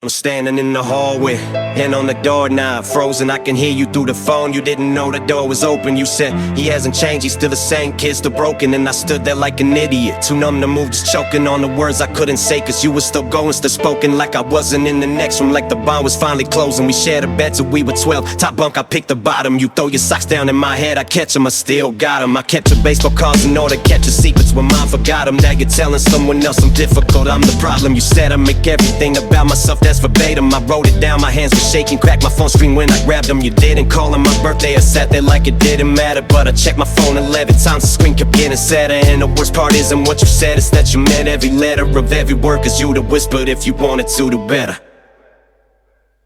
I'm standing in the hallway, and on the doorknob frozen. I can hear you through the phone. You didn't know the door was open. You said he hasn't changed, he's still the same kid, still broken. And I stood there like an idiot, too numb to move, just choking on the words I couldn't say. Cause you were still going, still spoken like I wasn't in the next room. Like the bond was finally closing. We shared a bed till we were 12. Top bunk, I picked the bottom. You throw your socks down in my head, I catch them, I still got them. I kept your baseball cards in order, kept your secrets when mine forgot them. Now you're telling someone else I'm difficult, I'm the problem. You said I make everything about myself, that's verbatim. I wrote it down, my hands were shaking, cracked my phone screen when I grabbed them. You didn't call on my birthday, I sat there like it didn't matter. But I checked my phone 11 times, the screen kept getting sadder. And the worst part isn't what you said, it's that you meant every letter of every word. Cause you'd have whispered if you wanted to do better.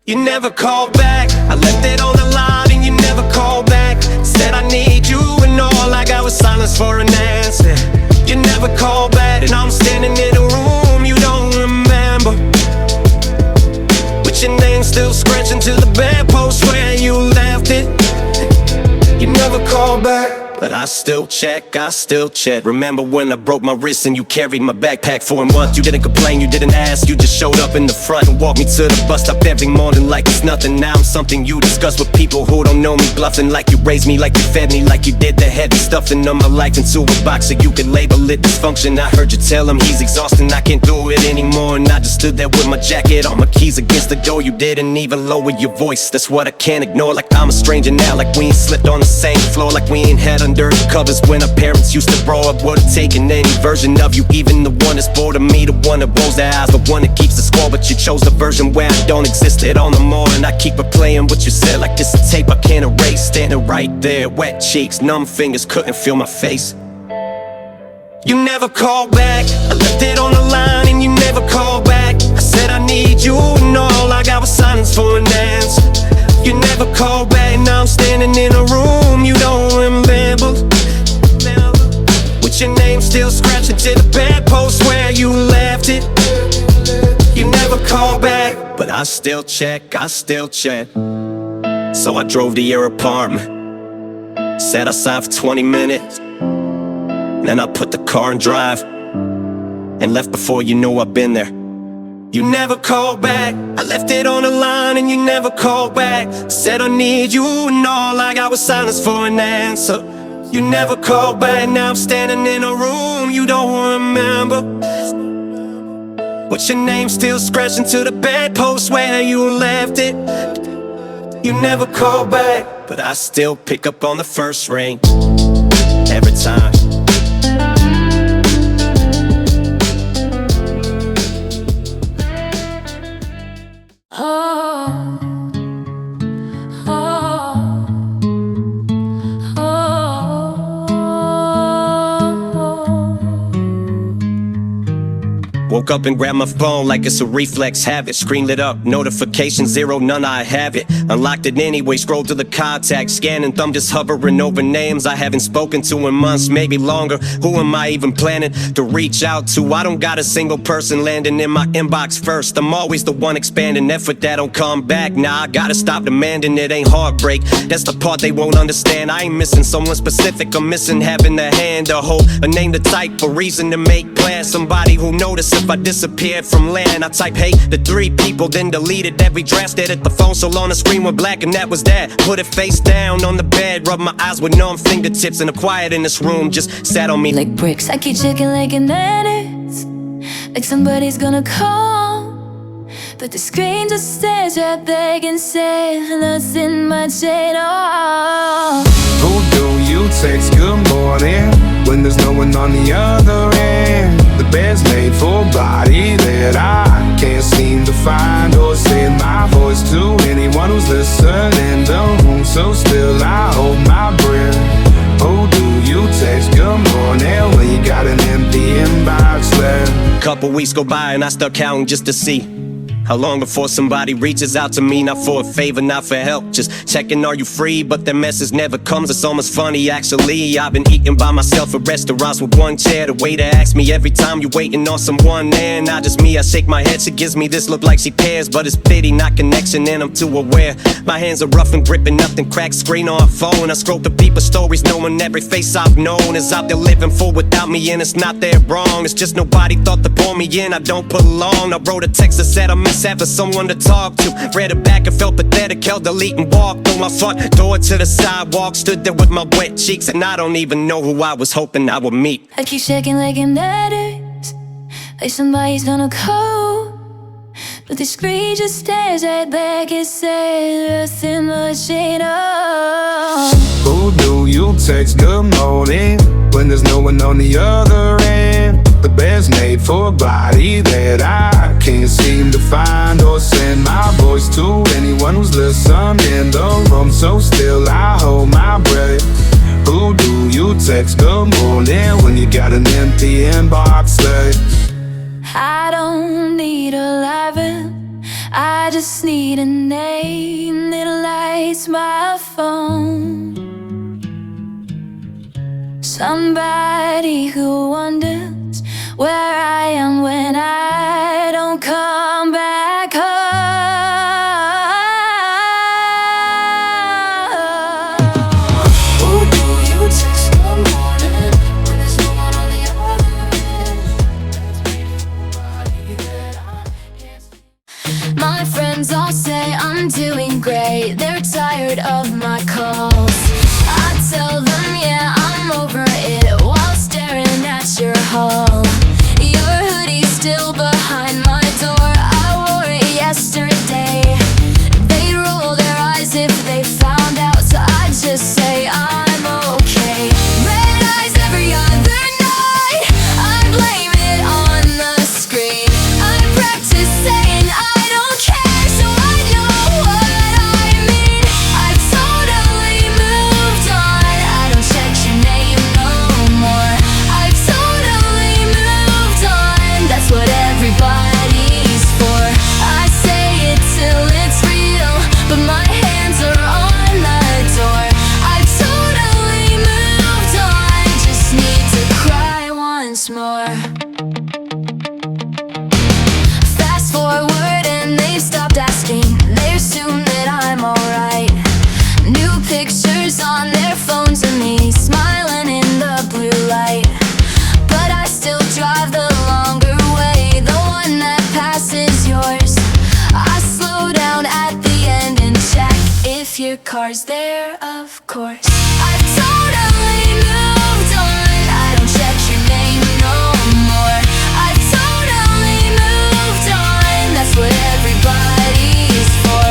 You never called back, I left it on the line and you never called back. Said I need you and all I got was silence for an answer. You never called back and I'm standing in a room you don't remember. Your name still scratching to the bedpost where you left it. You never called back, but I still check, I still check. Remember when I broke my wrist and you carried my backpack for a month? You didn't complain, you didn't ask, you just showed up in the front and walked me to the bus stop every morning like it's nothing. Now I'm something you discuss with people who don't know me, bluffing like you raised me, like you fed me, like you did the heavy stuffing of my life into a box so you could label it dysfunction. I heard you tell him he's exhausting, I can't do it anymore. And I just stood there with my jacket on, my keys against the door. You didn't even lower your voice, that's what I can't ignore. Like I'm a stranger now, like we ain't slept on the same floor, like we ain't had under the covers when our parents used to grow up. Would've taken any version of you, even the one that's bored of me, the one that rolls their eyes, the one that keeps the score. But you chose the version where I don't exist at all no more. And I keep replaying what you said like it's a tape I can't erase. Standing right there, wet cheeks, numb fingers, couldn't feel my face. You never called back, I left it on the line and you never called back. I said I need you and all I got was silence for an answer. You never called back, now I'm standing in a room you don't remember. With your name still scratching to the bedpost where you left it. You never called back, but I still check, I still check. So I drove to your apartment, sat outside for 20 minutes. Then I put the car in drive and left before you knew I'd been there. You never called back, I left it on the line and you never called back. Said I need you and all I got was silence for an answer. You never called back, now I'm standing in a room you don't remember. With your name still scratching to the bedpost where you left it. You never called back, but I still pick up on the first ring every time. Woke up and grabbed my phone like it's a reflex habit. Screen lit up, notification 0, none, I have it. Unlocked it anyway, scrolled to the contacts, scanning, thumb just hovering over names I haven't spoken to in months, maybe longer. Who am I even planning to reach out to? I don't got a single person landing in my inbox first. I'm always the one expanding, effort that don't come back. Nah, I gotta stop demanding, it ain't heartbreak. That's the part they won't understand. I ain't missing someone specific, I'm missing having a hand to hold, a name to type, a reason to make plans. Somebody who noticed if I disappeared from land. I type hate to 3 people, then deleted every draft. Stared at the phone so long the screen went black and that was that. Put it face down on the bed, rubbed my eyes with numb fingertips, and the quiet in this room just sat on me like bricks. I keep checking like an addict, like somebody's gonna call, but the screen just stares right back and says nothing much at all. Who do you text good morning when there's no one on the other end? The bed's made for a body that I can't seem to find, or say my voice to anyone who's listening. The room so still, I hold my breath. Who do you text good morning when you got an empty inbox left? Couple weeks go by and I start counting just to see how long before somebody reaches out to me, not for a favor, not for help, just checking are you free, but their message never comes. It's almost funny actually, I've been eating by myself at restaurants with one chair. The waiter asks me every time you waiting on someone there. Not just me, I shake my head, she gives me this look like she cares, but it's pity, not connection, and I'm too aware. My hands are rough and gripping, nothing cracked, screen on phone. I scroll through people's stories, knowing every face I've known is out there living full without me, and it's not their wrong. It's just nobody thought to pull me in, I don't belong. I wrote a text that said I miss just having someone to talk to. Read it back and felt pathetic, held the lead and walked through my front door to the sidewalk. Stood there with my wet cheeks, and I don't even know who I was hoping I would meet. I keep shaking like an addict, like somebody's gonna call. But the screen just stares right back and says nothing much ain't on. Who do you text good morning when there's no one on the other end? The bed's made for a body that I can't seem to find or send my voice to anyone who's listening. The room so still, I hold my breath. Who do you text good morning when you got an empty inbox left? I don't need a living, I just need a name that lights my phone. Somebody who wonders where I am when I don't come back home. Who do you text in the morning when there's no one on the other end? My friends all say I'm doing great, they're tired of my calls. I tell them yeah, I'm over it while staring at your haul. Your hoodie's still behind my door, I wore it yesterday. They'd roll their eyes if they found out, so I just say I'm okay. Red eyes every other night, I blame it on the screen. I practice saying I don't care, so I know what I mean. I've totally moved on, I don't check your name no more. I've totally moved on, that's what everybody's for. I say it till it's real, but my hands are on the door. I've totally moved on, just need to cry once more. Fast forward and they've stopped asking, they assume that I'm alright. New pictures on their phones of me smiling in the blue light. But I still drive the longer way, the one that passes yours. I slow down at the end and check if your car's there, of course. I've totally moved on, I don't check your name no more. I've totally moved on, that's what everybody's for.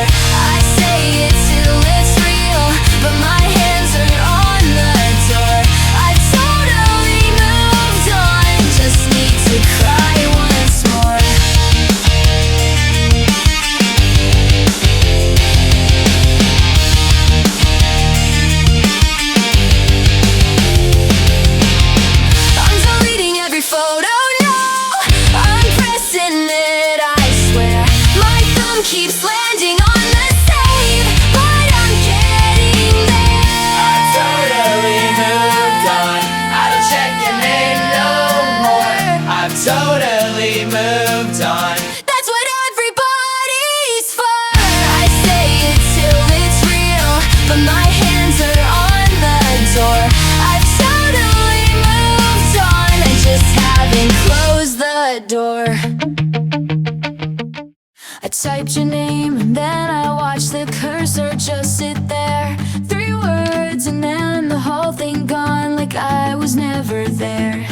I say it till it's real, but my hands are on the door. I've totally moved on, just need to cry once more. I'm deleting every photo, no, I'm pressing it, I swear. My thumb keeps landing on the save, but I'm getting there. I've totally moved on, I don't check your name no more. I've totally moved on. That's what everybody's for. I say it till it's real, but my hands are on the door. I've totally moved on, I just haven't closed the door. I typed your name and then I watched the cursor just sit there. 3 words and then the whole thing gone like I was never there.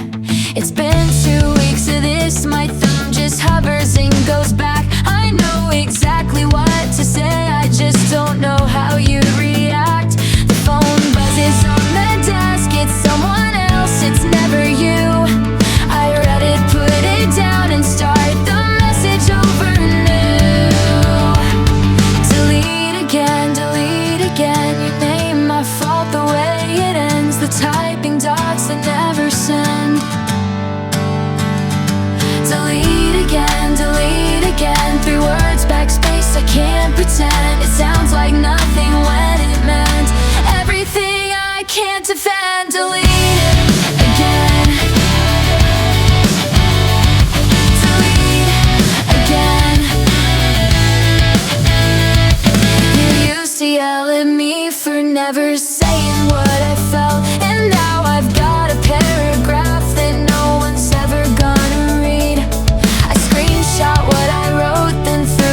It's been 2 weeks of this, my thumb just hovers and goes back. I know exactly what to say, I just don't know how you'd react. The phone buzzes on the desk, it's someone else, it's never you. I read it, put it down and start the message over new. Delete again, your name, my fault, the way it ends. The typing dots that never send. Delete again, 3 words, backspace, I can't pretend. It sounds like nothing when it meant everything I can't defend. Delete again. Delete again. You used to yell at me for never saying what I felt, and now I've got a paragraph that no one's ever gonna read. I screenshot what I wrote, then threw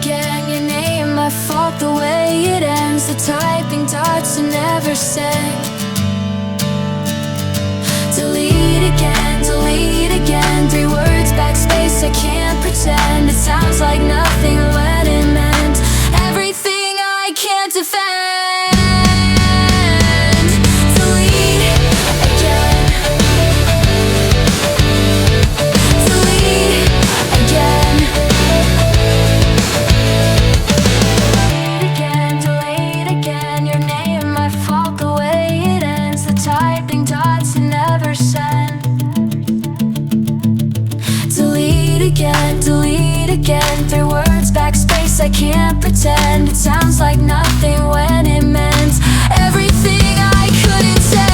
again, your name, my fault, the way it ends. The typing dots are never sent. Delete again, 3 words, backspace, I can't pretend. It sounds like nothing when it meant everything I can't defend. Delete again. Delete again. Delete again, your name, my fault, the way it ends. The typing dots are never sent. Delete again, 3 words, backspace, I can't pretend. It sounds like nothing when it meant everything I couldn't send.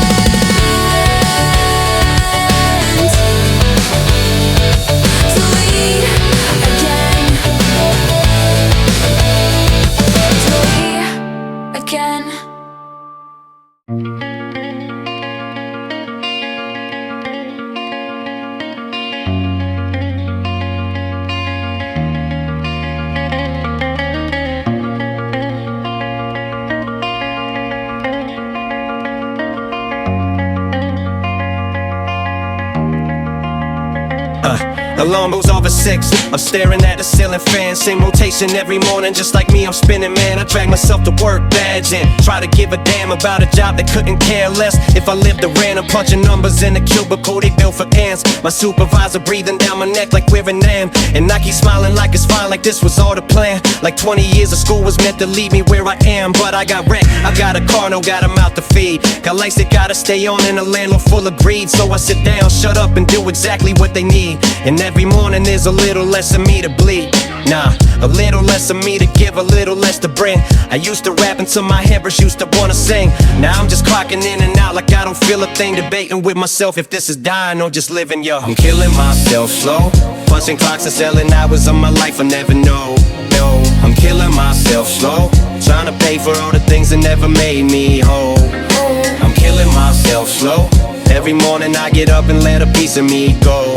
Delete again. Delete again. Alarm goes off at 6. I'm staring at the ceiling fan. Same rotation every morning, just like me, I'm spinning, man. I drag myself to work, badge in. Try to give a damn about a job that couldn't care less. If I lived a random, punching numbers in a cubicle they built for ants. My supervisor breathing down my neck like we're an am. And I keep smiling like it's fine, like this was all the plan. Like 20 years of school was meant to leave me where I am. But I got wrecked, I got a car, no got a mouth to feed. Got lights that gotta stay on in a landlord full of greed. So I sit down, shut up, and do exactly what they need. And every morning there's a little less of me to bleed. Nah, a little less of me to give, a little less to bring. I used to rap until my hamburgers used to wanna sing. Now I'm just clocking in and out like I don't feel a thing. Debating with myself if this is dying or just living, yo. I'm killing myself slow, punching clocks and selling hours of my life I never know. No, I'm killing myself slow, trying to pay for all the things that never made me whole. I'm killing myself slow, every morning I get up and let a piece of me go.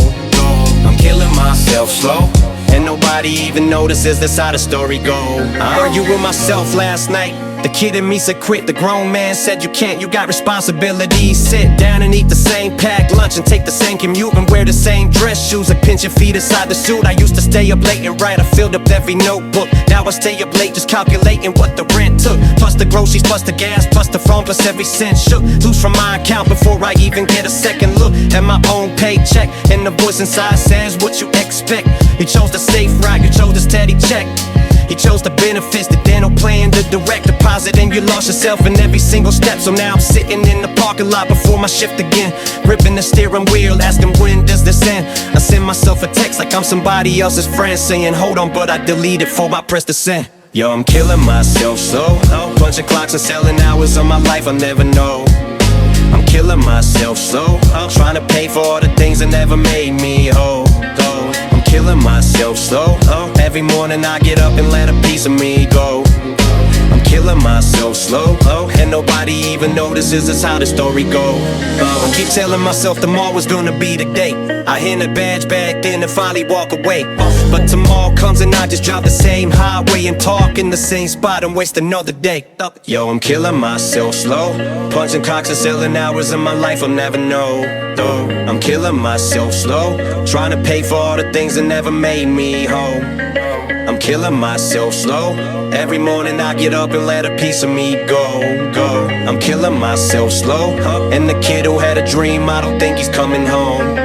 I'm killing myself slow, and nobody even notices that's how the story go. I argued with myself last night. The kid in me said quit, the grown man said you can't, you got responsibilities. Sit down and eat the same packed lunch and take the same commute and wear the same dress shoes. Like pinch your feet inside the suit. I used to stay up late and write, I filled up every notebook. Now I stay up late just calculating what the rent took, plus the groceries, plus the gas, plus the phone, plus every cent shook loose from my account before I even get a second look at my own paycheck. And the voice inside says, what you expect? You chose the safe route, you chose the steady check. You chose the benefits that they don't plan the direct deposit, and you lost yourself in every single step. So now I'm sitting in the parking lot before my shift again, gripping the steering wheel, asking when does this end? I send myself a text like I'm somebody else's friend, saying hold on, but I delete it before I press the send. Yo, I'm killing myself slow, punching clocks and selling hours of my life I'll never know. I'm killing myself slow, trying to pay for all the things that never made me whole. I'm killing myself slow, every morning I get up and let a piece of me go. I'm killing myself slow, and nobody even notices that's how the story go. I keep telling myself tomorrow's gonna be the day I hand a badge back then and finally walk away. But tomorrow comes and I just drive the same highway and park in the same spot and waste another day. Yo, I'm killing myself slow, punching clocks and selling hours of my life I'll never know. I'm killing myself slow, trying to pay for all the things that never made me whole. I'm killing myself slow, every morning I get up and let a piece of me go. I'm killing myself slow, and the kid who had a dream, I don't think he's coming home.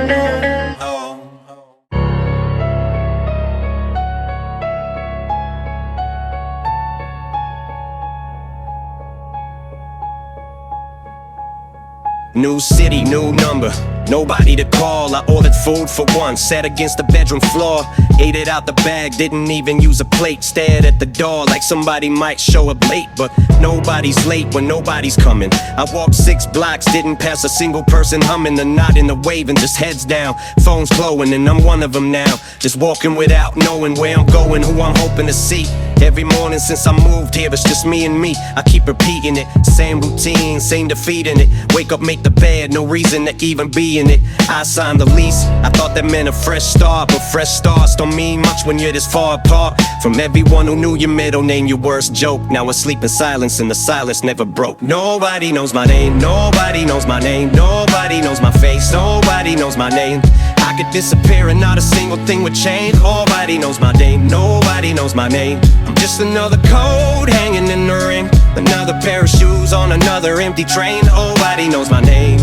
New city, new number, nobody to call. I ordered food for one, sat against the bedroom floor, ate it out the bag, didn't even use a plate. Stared at the door like somebody might show up late, but nobody's late when nobody's coming. I walked 6 blocks, didn't pass a single person humming. They're not in the waving, just heads down, phones glowing, and I'm one of them now, just walking without knowing where I'm going, who I'm hoping to see. Every morning since I moved here, it's just me and me. I keep repeating it, same routine, same defeating it. Wake up, make the bed, no reason to even be in it. I signed the lease, I thought that meant a fresh start, but fresh starts don't mean much when you're this far apart from everyone who knew your middle name, your worst joke. Now I sleep in silence and the silence never broke. Nobody knows my name, nobody knows my name, nobody knows my face, nobody knows my name. I could disappear and not a single thing would change. Nobody knows my name, nobody knows my name. I'm just another code hanging in the ring, another pair of shoes on another empty train. Nobody knows my name,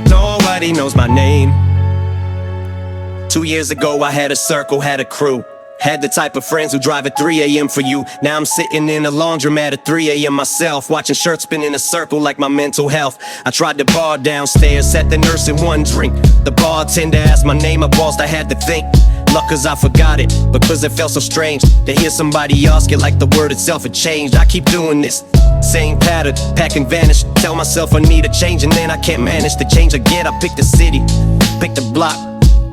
nobody knows my name. 2 years ago I had a circle, had a crew, had the type of friends who drive at 3 a.m. for you. Now I'm sitting in a laundromat at 3 a.m. myself, watching shirts spin in a circle like my mental health. I tried the bar downstairs, sat the nurse in one drink. The bartender asked my name, I paused, I had to think. Luck cause I forgot it, because it felt so strange to hear somebody ask it like the word itself had changed. I keep doing this same pattern, pack and vanish. Tell myself I need a change and then I can't manage to change again. I pick the city, pick the block,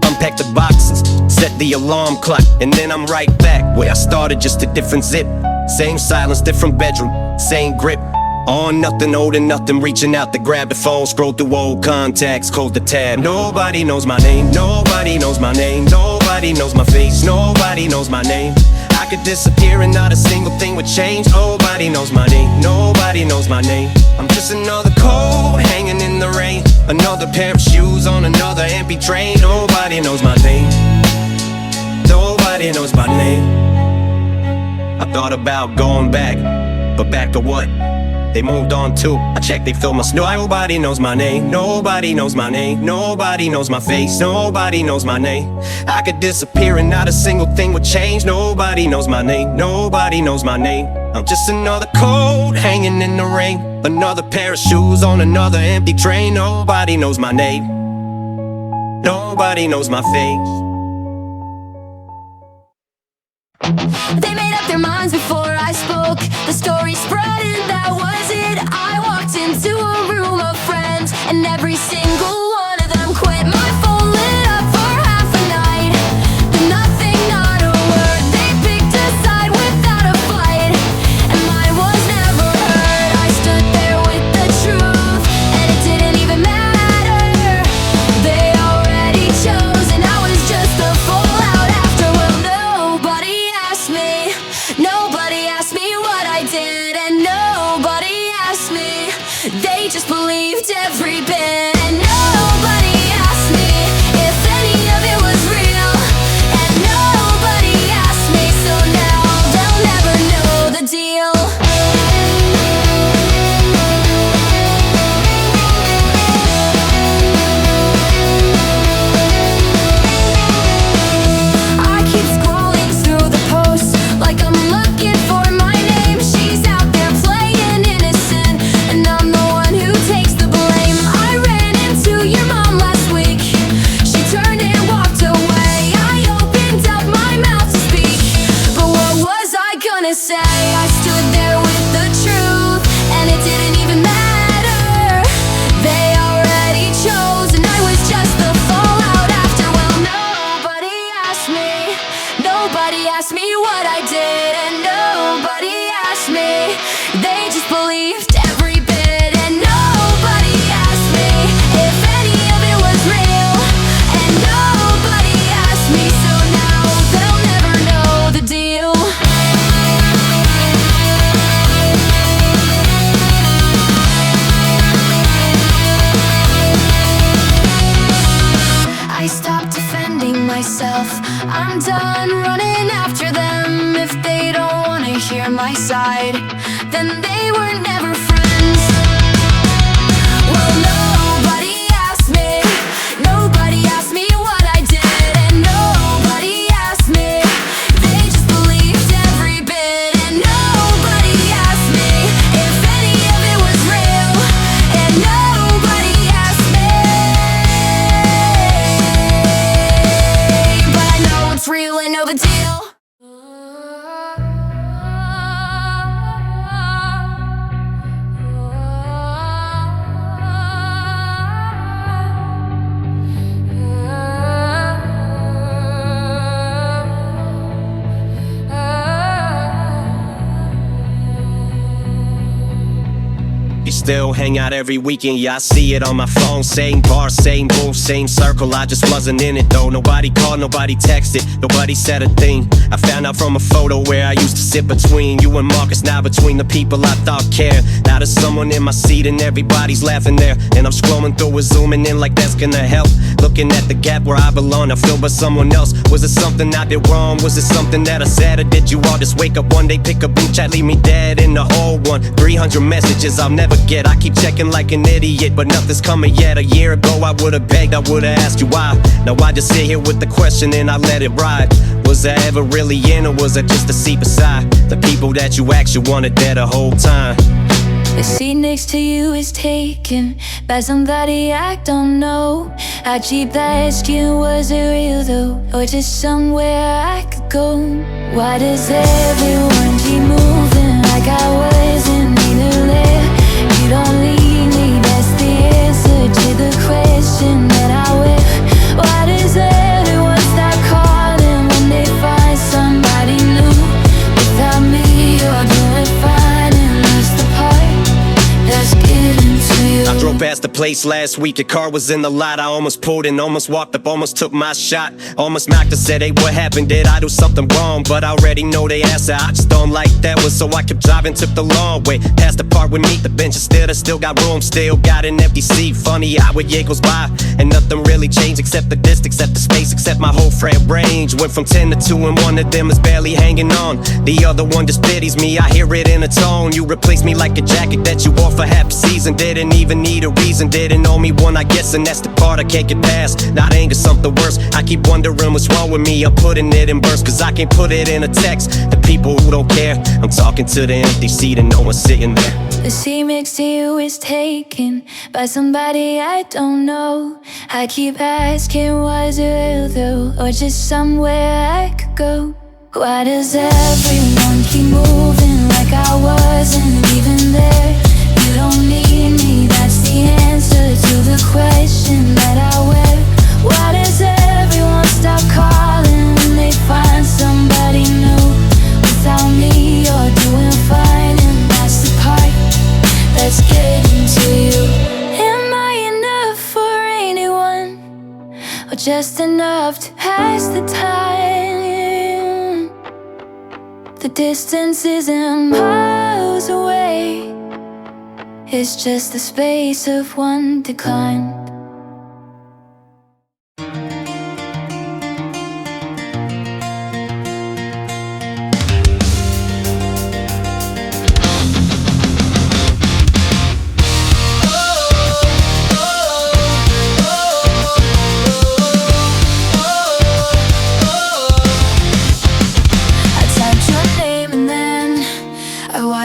unpack the boxes, set the alarm clock, and then I'm right back where I started, just a different zip. Same silence, different bedroom, same grip. On nothing, holding nothing, reaching out to grab the phone, scroll through old contacts, close the tab. Nobody knows my name, nobody knows my name, nobody knows my face, nobody knows my name. I could disappear and not a single thing would change. Nobody knows my name, nobody knows my name. I'm just another coat hanging in the rain, another pair of shoes on another empty train. Nobody knows my name, nobody knows my name. I thought about going back, but back to what? They moved on too. I checked, they filled my snow. Nobody knows my name, nobody knows my name, nobody knows my face, nobody knows my name. I could disappear and not a single thing would change. Nobody knows my name, nobody knows my name. I'm just another coat hanging in the rain, another pair of shoes on another empty train. Nobody knows my name, nobody knows my face. They made up their minds before I spoke. The story spread and that was it. I walked into a room of friends and every single one of them quit. My phone lit up for half a night, but nothing, not a word. They picked a side without a fight, and mine was never heard. I stood there with the truth, and it didn't even matter. They already chose, and I was just the fallout after. Well, nobody asked me what I did, and nobody asked me. They just believed every bit, and nobody asked me if any of it was real, and nobody asked me, so now they'll never know the deal. I keep scrolling through the posts like I'm looking for my name. She's out there playing innocent, and I'm the one who takes the blame. I ran into your mom last week. She turned and walked away. I opened up my mouth to speak, but what was I gonna say? I stood there with the truth, and it didn't even matter. They already chose, and I was just the fallout after. Well, nobody asked me what I did, and nobody asked me. They just believed every bit, and nobody asked me if any of it was real, and nobody asked me, so now they'll never know the deal. I stopped defending myself. I'm done running after them. If they don't wanna hear my side, then they were never friends. Well, nobody asked me what I did, and nobody asked me. They just believed every bit, and nobody asked me if any of it was real, and nobody asked me. But I know it's real and know the deal. still hang out every weekend. Yeah, I see it on my phone. Same bar, same booth, same circle. I just wasn't in it though. Nobody called, nobody texted, nobody said a thing. I found out from a photo where I used to sit between you and Marcus. Now between the people I thought cared. Now there's someone in my seat and everybody's laughing there. And I'm scrolling through it, zooming in like that's gonna help. Looking at the gap where I belong, I feel by someone else. Was it something I did wrong? Was it something that I said? Or did you all just wake up one day, pick up and chat, leave me dead in the whole one? 300 messages I'll never get. I keep checking like an idiot, but nothing's coming yet. A year ago I would've begged, I would've asked you why. Now I just sit here with the question and I let it ride. Was I ever really in, or was I just a seat beside the people that you actually wanted there the whole time? The seat next to you is taken by somebody I don't know. I keep asking, was it real though, or just somewhere I could go? Why does everyone keep moving like I wasn't even there? You don't leave me, that's the answer to the question that I wear. Why does everyone stop calling when they find somebody new? Without me, you're doing fine, and that's the part that's getting to you. I drove past the place last week, your car was in the lot. I almost pulled in, almost walked up, almost took my shot. Almost knocked her, said, hey, what happened? Did I do something wrong? But I already know the answer, I just don't like that one. So I kept driving, took the long way past the part with me, the bench is still got room, still got an empty seat. Funny how a year goes by and nothing really changed, except the distance, except the space, except my whole friend range. Went from 10 to 2 and one of them is barely hanging on. The other one just pities me, I hear it in a tone. You replaced me like a jacket that you wore for half a season. Didn't even need a reason, didn't know me one, I guess, and that's the part I can't get past. Not anger, something worse, I keep wondering what's wrong with me. I'm putting it in verse, cause I can't put it in a text. The people who don't care, I'm talking to the empty seat and no one's sitting there. The seat next to you is taken by somebody I don't know. I keep asking, was it real though, or just somewhere I could go? Why does everyone keep moving like I wasn't even there? You don't need me, that's the answer to the question that I wear. Why does everyone stop calling when they find somebody new? Without me, you're doing fine, and that's the part that's getting to you. Am I enough for anyone, or just enough to pass the time? The distance isn't miles away, it's just the space of one decline.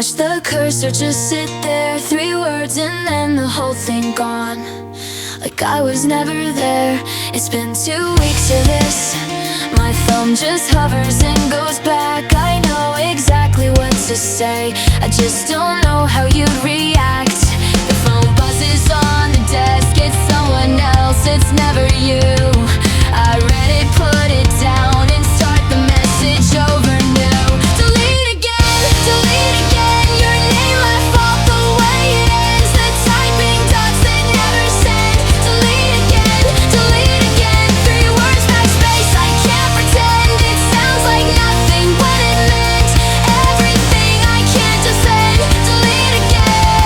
Watch the cursor just sit there, 3 words and then the whole thing gone. Like I was never there. It's been 2 weeks of this. My thumb just hovers and goes back. I know exactly what to say, I just don't know how you'd react. The phone buzzes on the desk, it's someone else, it's never you. I read it, put it down, and start the message over new. Delete again, delete again. Nothing what it meant, everything I can't just say. Delete again.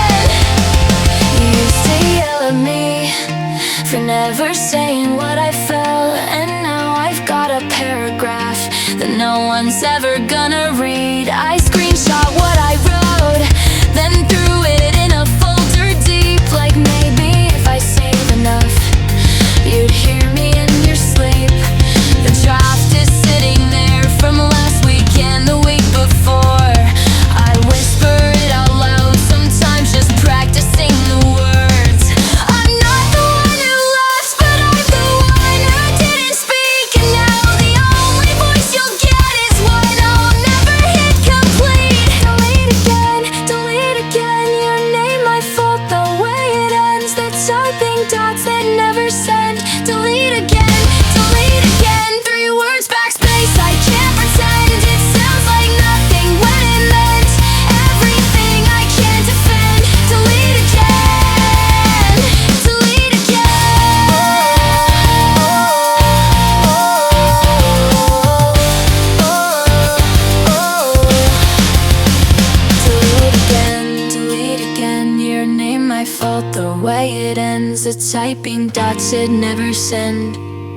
the typing dots it never send. Delete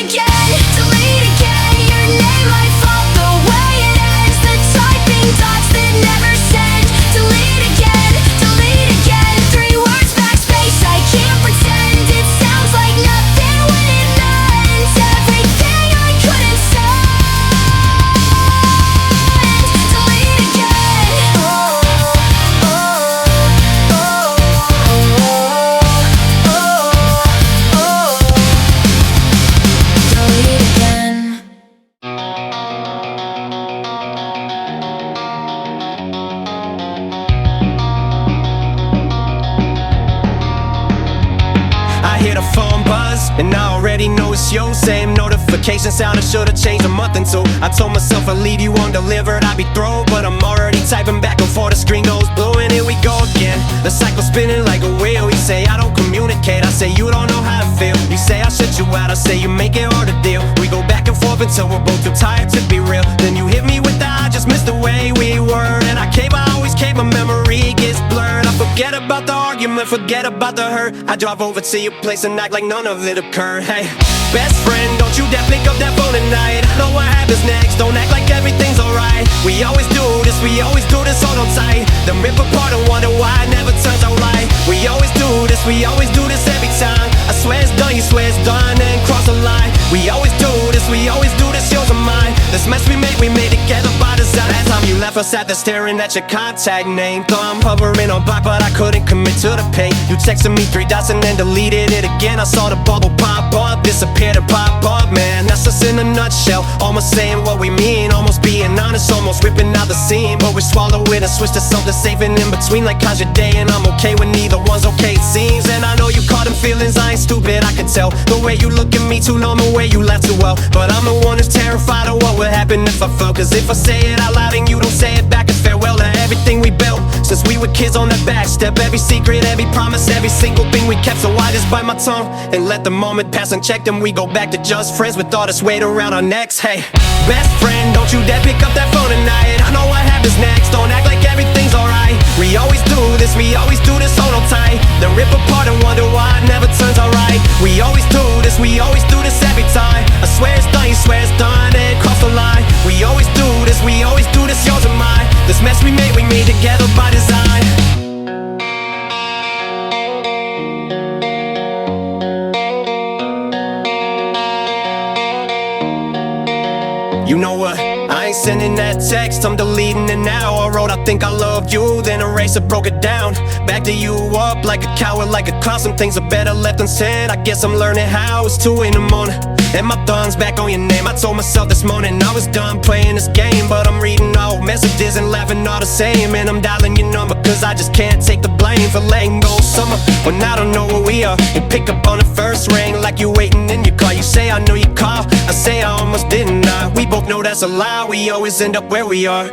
again, your name I fought the way it ends. The typing dots that never send. Delete again, 3 words backspace, I can't pretend. It sounds like nothing when it meant everything I couldn't send. Delete again. Delete again. I hear the phone buzz, and I already know it's you. Same notification sound, I should've changed a month and two. I told myself I'd leave you undelivered, I'd be through, but I'm already typing back and forth, the screen goes blue, and here we go again. The cycle spinning like a wheel. You say I don't communicate, I say you don't know how to feel. You say I shut you out, I say you make it hard to deal. We go back and forth until we're both too tired to be real. Then you hit me with the I just missed the way we were, and I always cave, my memory gets blurred. I forget about the argument, forget about the hurt. I drive over to your place and act like none of it occurred. Hey, best friend, don't you dare pick up that phone at night. I know what happens next, don't act like everything's alright. We always do this, hold on tight. Then rip apart and wonder why it never turns out right. We always do this every time. I swear it's done, you swear it's done, and cross the line. We always do this, yours and mine. This mess we made together by design. That time you left, I sat there staring at your contact name. Thought I'm hovering on block, but I couldn't commit to the pain. You texted me 3 dots and then deleted it again. I saw the bubble pop up, disappeared and pop up, man. That's us in a nutshell, almost saying what we mean, almost being honest, almost ripping out the seam. But we swallow it and switch to something safe and in between, like how's your day? And I'm okay when neither one's okay, it seems. And I know you caught them feelings, I ain't stupid, I can tell. The way you look at me too long, the way you laugh too well. But I'm the one who's terrified of what would happen if I fell. Cause if I say it out loud and you don't say it back, it's farewell to everything we built since we were kids on that back step. Every secret, every promise, every single thing we kept. So I just bite my tongue and let the moment pass unchecked, and we go back to just friends with all this weight around our necks. Hey, best friend, don't you dare pick up that phone tonight. I know what happens next, don't act like everything's alright. We always do this, hold on tight. Then rip apart and wonder why it never turns out right. We always do this every time. I swear it's done, you swear it's done, and cross the line. We always do this, yours and mine. This mess we made together by design. You know what? I ain't sending that text, I'm deleting it now. I wrote I think I loved you, then erased it, broke it down. Back to you up like a coward, like a clown. Some things are better left unsaid, I guess I'm learning how. It's 2 in the morning, and my thumb's back on your name. I told myself this morning I was done playing this game, but I'm reading old messages and laughing all the same. And I'm dialing your number cause I just can't take the blame for letting go of summer when I don't know where we are. You pick up on the first ring like you're waiting in your car. You say I know you call, I say I almost didn't. We both know that's a lie, we always end up where we are.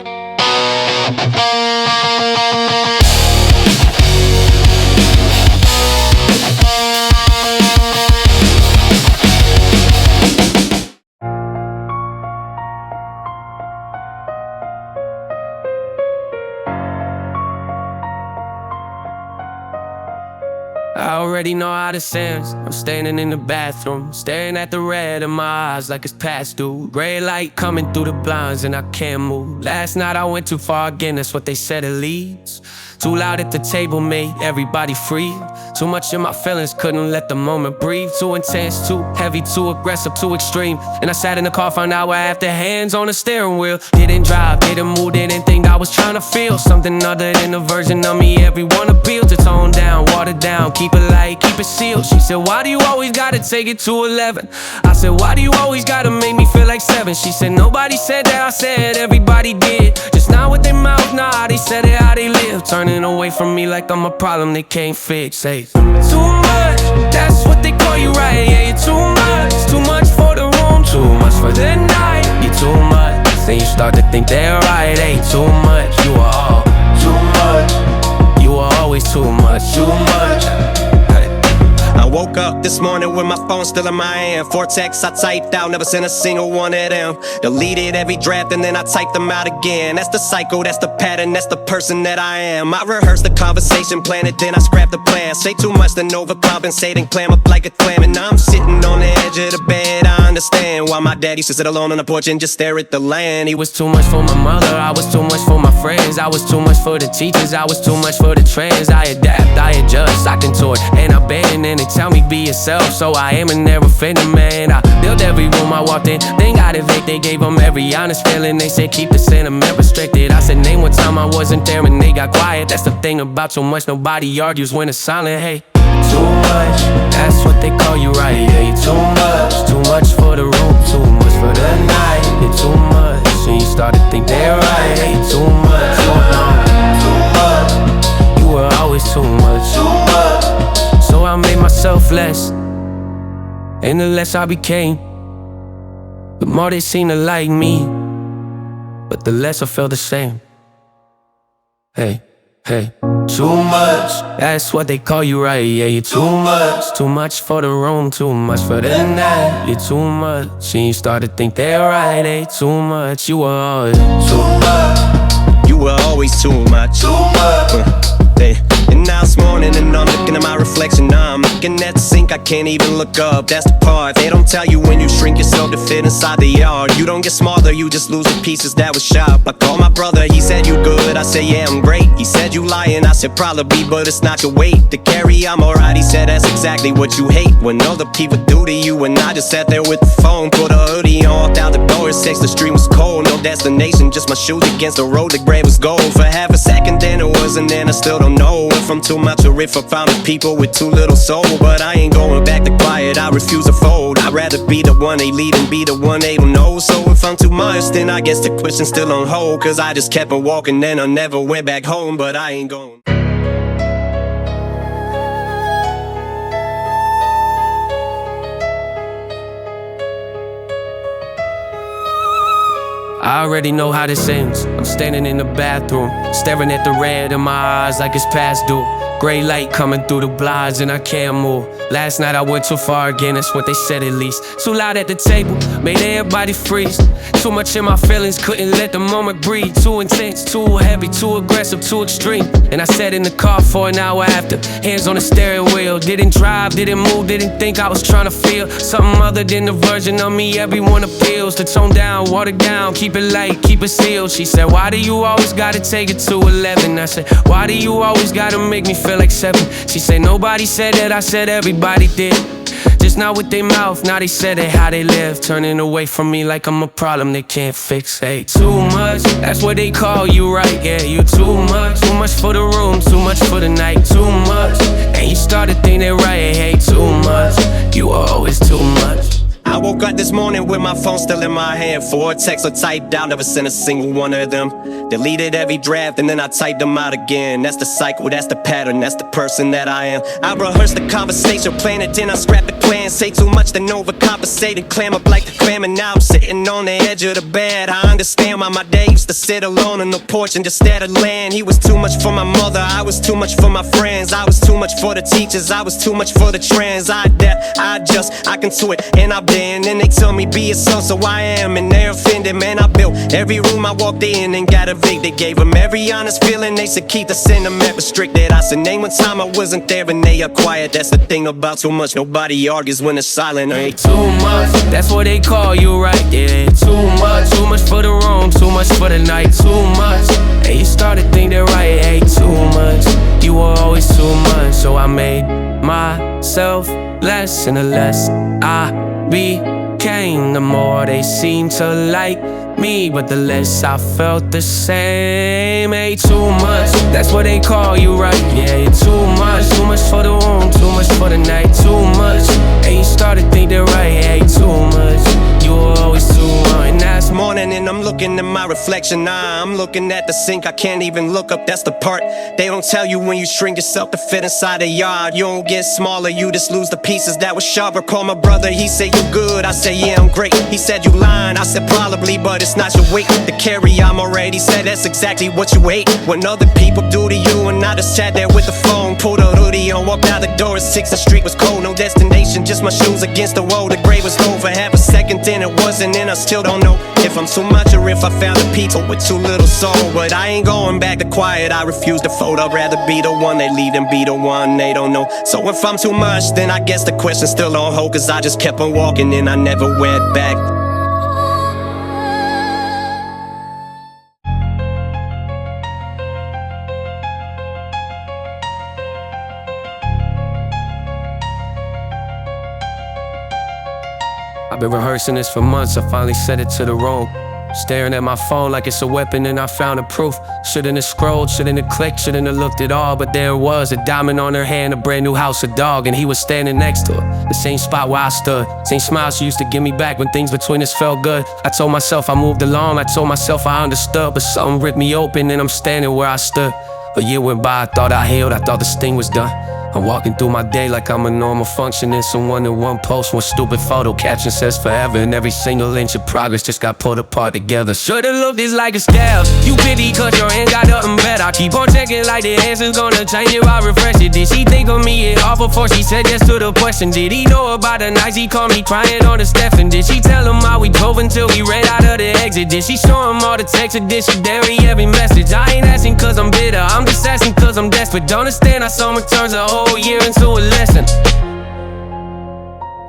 I already know how this ends. I'm standing in the bathroom, staring at the red in my eyes like it's past due. Gray light coming through the blinds and I can't move. Last night I went too far again, that's what they said it leads. Too loud at the table made everybody free. Too much in my feelings, couldn't let the moment breathe. Too intense, too heavy, too aggressive, too extreme. And I sat in the car, found out I had the hands on the steering wheel. Didn't drive, didn't move, didn't think I was trying to feel something other than the version of me everyone appealed to. Tone down, water down, keep it light, keep it sealed. She said, why do you always gotta take it to 11? I said, why do you always gotta make me feel like 7? She said, nobody said that, I said everybody did. Just not with their mouth, nah, they said it how they live. Turning away from me like I'm a problem they can't fix. Hey, too much, that's what they call you, right? Yeah, you're too much for the room, too much for the night. You're too much, then you start to think they're right. Hey, too much, you are all too much. You are always too much, too much. I woke up this morning with my phone still in my hand. 4 texts I typed out, never sent a single one of them. Deleted every draft and then I typed them out again. That's the cycle, that's the pattern, that's the person that I am. I rehearsed the conversation, planned it, then I scrapped the plan. Say too much, then overcompensating, clam up like a clam. And now I'm sitting on the edge of the bed, I understand why my dad used to sit alone on the porch and just stare at the land. He was too much for my mother, I was too much for my friends. I was too much for the teachers, I was too much for the trends. I adapt, I adjust, I contort, and I bend. And they tell me be yourself, so I am and never offended, man. I built every room I walked in, then got it vague. They gave them every honest feeling. They said keep the sentiment restricted. I said name one time I wasn't there and they got quiet. That's the thing about too much, nobody argues when it's silent. Hey, too much, that's what they call you, right? Yeah, you too much for the room, too much for the night. You're too much, and you start to think they're right. Hey, too much, too much. You were always too much, so I made myself less, and the less I became, the more they seem to like me, but the less I feel the same. Hey, too much, that's what they call you, right? Yeah, you're too much for the room, too much for the night. You're too much, and you start to think they're right. Hey, too much, you were always too much. You were always too much. Hey. And now it's morning and I'm looking at my reflection. Now I'm looking at the sink, I can't even look up. That's the part they don't tell you when you shrink yourself to fit inside the yard. You don't get smaller, you just lose the pieces that was sharp. I called my brother, he said you good, I said yeah I'm great. He said you lying, I said probably, but it's not your weight to carry, I'm alright. He said that's exactly what you hate, when other people do to you. And I just sat there with the phone, put a hoodie on, walked out the door at 6, the street was cold. No destination, just my shoes against the road, the grave was gold. For half a second then it wasn't, and I still don't know if I'm too much or if I found the people with too little soul. But I ain't going back to quiet, I refuse to fold. I'd rather be the one they lead and be the one they don't know. So if I'm too much, then I guess the question's still on hold, cause I just kept on walking and I never went back home. But I ain't going. I already know how this ends. I'm standing in the bathroom, staring at the red in my eyes like it's past due. Gray light coming through the blinds and I can't move. Last night I went too far again, that's what they said at least. Too loud at the table, made everybody freeze. Too much in my feelings, couldn't let the moment breathe. Too intense, too heavy, too aggressive, too extreme. And I sat in the car for an hour after, hands on the steering wheel. Didn't drive, didn't move, didn't think I was trying to feel something other than the version of me everyone appeals to. Tone down, water down, keep it light, keep it sealed. She said, why do you always gotta take it to 11? I said, why do you always gotta make me feel like 7? She said, nobody said that, I said everybody did. Just not with their mouth, now they said it how they live. Turning away from me like I'm a problem they can't fix. Hey, too much, that's what they call you, right? Yeah, you too much for the room, too much for the night. Too much, and you started thinking right. Hey, too much, you were always too much. I woke up this morning with my phone still in my hand. 4 texts I typed out, never sent a single one of them. Deleted every draft and then I typed them out again. That's the cycle, that's the pattern, that's the person that I am. I rehearsed the conversation, planned it, then I scrapped the plan. Say too much, then overcompensated, clam up like the clam. And now I'm sitting on the edge of the bed. I understand why my dad used to sit alone on the porch and just stare at land. He was too much for my mother, I was too much for my friends. I was too much for the teachers, I was too much for the trends. I adapt, I adjust, I can do it, and I've been. And they tell me be yourself, so I am, and they're offended. Man, I built every room I walked in and got a vague. They gave them every honest feeling, they said keep the sentiment restricted. I said name one time I wasn't there and they are quiet. That's the thing about too much, nobody argues when it's silent. Hey, too much, that's what they call you, right? Yeah, too much for the room, too much for the night. Too much, and you started thinking right. Hey, too much, you were always too much. So I made myself less, and the less I became, the more they seem to like me, but the less I felt the same. Hey, too much, that's what they call you, right? Yeah, you're too much for the room, too much for the night. Too much, and you started thinking right. Hey, too much, you were always too much. And that's morning and I'm looking at my reflection. I'm looking at the sink, I can't even look up, that's the part they don't tell you when you shrink yourself to fit inside a yard. You don't get smaller, you just lose the pieces that was sharper. Call my brother, he said you good, I said yeah I'm great. He said you lying, I said probably, but it's not your weight to carry, I'm already said that's exactly what you hate. When other people do to you and I just sat there with the phone, pulled a hoodie on, walked out the door at 6, the street was cold, no destination, just my shoes against the wall. The grave was low for half a second, then it wasn't, and I still don't know if I'm too much or if I found the people with too little soul. But I ain't going back to quiet, I refuse to fold. I'd rather be the one they leave than be the one they don't know. So if I'm too much, then I guess the question's still on hold, cause I just kept on walking and I never went back. I've been rehearsing this for months, I finally said it to the room. Staring at my phone like it's a weapon and I found the proof. Shouldn't have scrolled, shouldn't have clicked, shouldn't have looked at all. But there it was, a diamond on her hand, a brand new house, a dog. And he was standing next to her, the same spot where I stood. Same smile she used to give me back when things between us felt good. I told myself I moved along, I told myself I understood. But something ripped me open and I'm standing where I stood. A year went by, I thought I healed, I thought the sting was done. I'm walking through my day like I'm a normal functioning. Someone in one post, one stupid photo caption says forever, and every single inch of progress just got pulled apart together. Should've looked this like a scale. You pity cause your hand got nothing better. I keep on checking like the answer's gonna change it, I refresh it. Did she think of me at all before she said yes to the question? Did he know about the nights he called me crying on the steps? And did she tell him how we drove until we ran out of the exit? Did she show him all the texts, or did she dairy every message? I ain't asking cause I'm bitter, I'm just asking cause I'm desperate. Don't understand how someone turns a whole year into a lesson.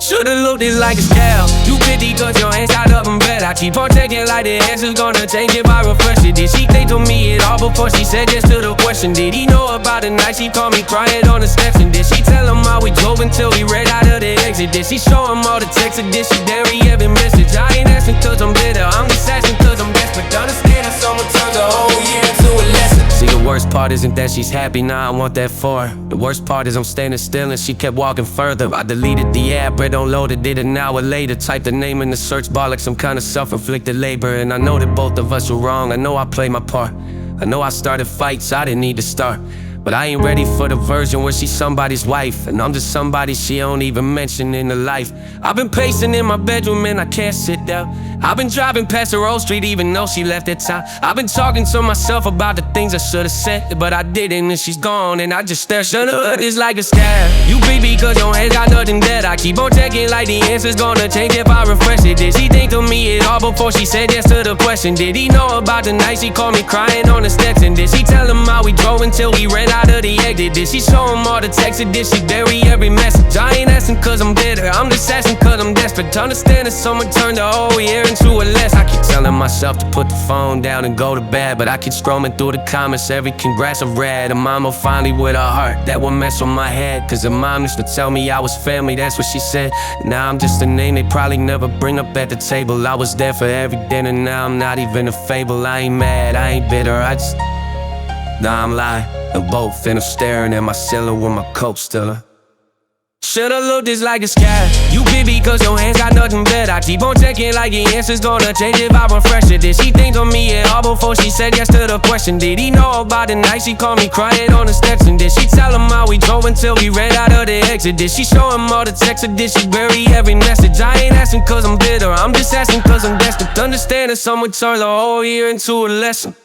Should've looked it like a scale. You pity cause your hands got up and better. I keep on checking like the answer's gonna change if I refresh it. Did she think to me at all before she said yes to the question? Did he know about the night she called me crying on the steps? And did she tell him how we drove until we ran out of the exit? Did she show him all the texts, or did she dairy every message? I ain't asking cause I'm bitter, I'm just asking cause I'm desperate. To understand how someone turns a whole year into a lesson. See, the worst part isn't that she's happy, nah, I want that for her. The worst part is I'm standing still and she kept walking further. I deleted the app, but don't load it, did an hour later. Typed the name in the search bar like some kind of self-inflicted labor. And I know that both of us were wrong, I know I played my part. I know I started fights I didn't need to start. But I ain't ready for the version where she's somebody's wife, and I'm just somebody she don't even mention in her life. I've been pacing in my bedroom and I can't sit down. I've been driving past her old street even though she left at town. I've been talking to myself about the things I should've said, but I didn't, and she's gone and I just stare. Should've, it's like a scare. You beat me cause your hands got nothing dead. I keep on checking like the answer's gonna change if I refresh it. Did she think of me at all before she said yes to the question? Did he know about the night she called me crying on the steps? And did she tell him how we drove until we ran out of the exit? Did she show him all the texts, or did she dairy every message? I ain't asking cause I'm bitter, I'm just asking cause I'm desperate. To understand that someone turned the whole year into a lesson. I keep telling myself to put the phone down and go to bed, but I keep scrolling through the comments, every congrats I've read. A mama finally with her heart, that one mess on my head. Cause her mom used to tell me I was family, that's what she said. Now I'm just a name they probably never bring up at the table. I was there for every dinner, now I'm not even a fable. I ain't mad, I ain't bitter, I just... Nah, I'm lying. And both and I'm staring at my ceiling with my coat still. Should've looked this like a scare. You beat me cause your hands got nothing better. I keep on checking like the answer's gonna change if I refresh it. Did she think of me at all before she said yes to the question? Did he know about the night she called me crying on the steps? And did she tell him how we drove until we ran out of the exit? Did she show him all the texts, or did she bury every message? I ain't asking cause I'm bitter, I'm just asking cause I'm desperate. To understand that someone turned the whole year into a lesson.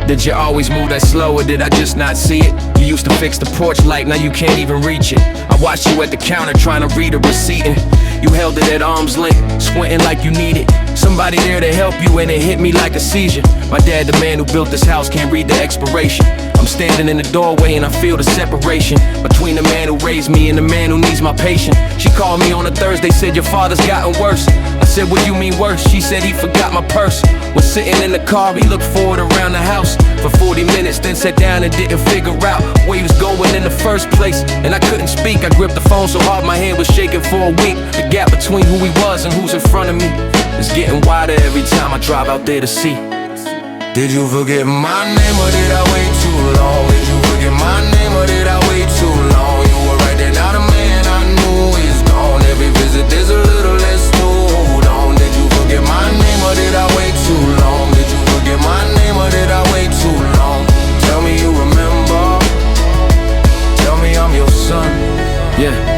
Did you always move that slow, or did I just not see it? You used to fix the porch light, now you can't even reach it. I watched you at the counter trying to read a receipt, and you held it at arm's length, squinting like you needed somebody there to help you, and it hit me like a seizure. My dad, the man who built this house, can't read the expiration. I'm standing in the doorway and I feel the separation between the man who raised me and the man who needs my patience. She called me on a Thursday, said your father's gotten worse. I said, what do you mean worse? She said he forgot my purse. Was sitting in the car, he looked forward around the house for 40 minutes, then sat down and didn't figure out where he was going in the first place. And I couldn't speak, I gripped the phone so hard my hand was shaking for a week. The gap between who he was and who's in front of me is getting wider every time I drive out there to see. Did you forget my name or did I wait too long? Did you forget my name or did I wait too long? You were right there, now the man I knew is gone. Every visit there's a little less to hold on. Did you forget my name or did I wait too long? Did you forget my name or did I wait too long? Tell me you remember. Tell me I'm your son. Yeah.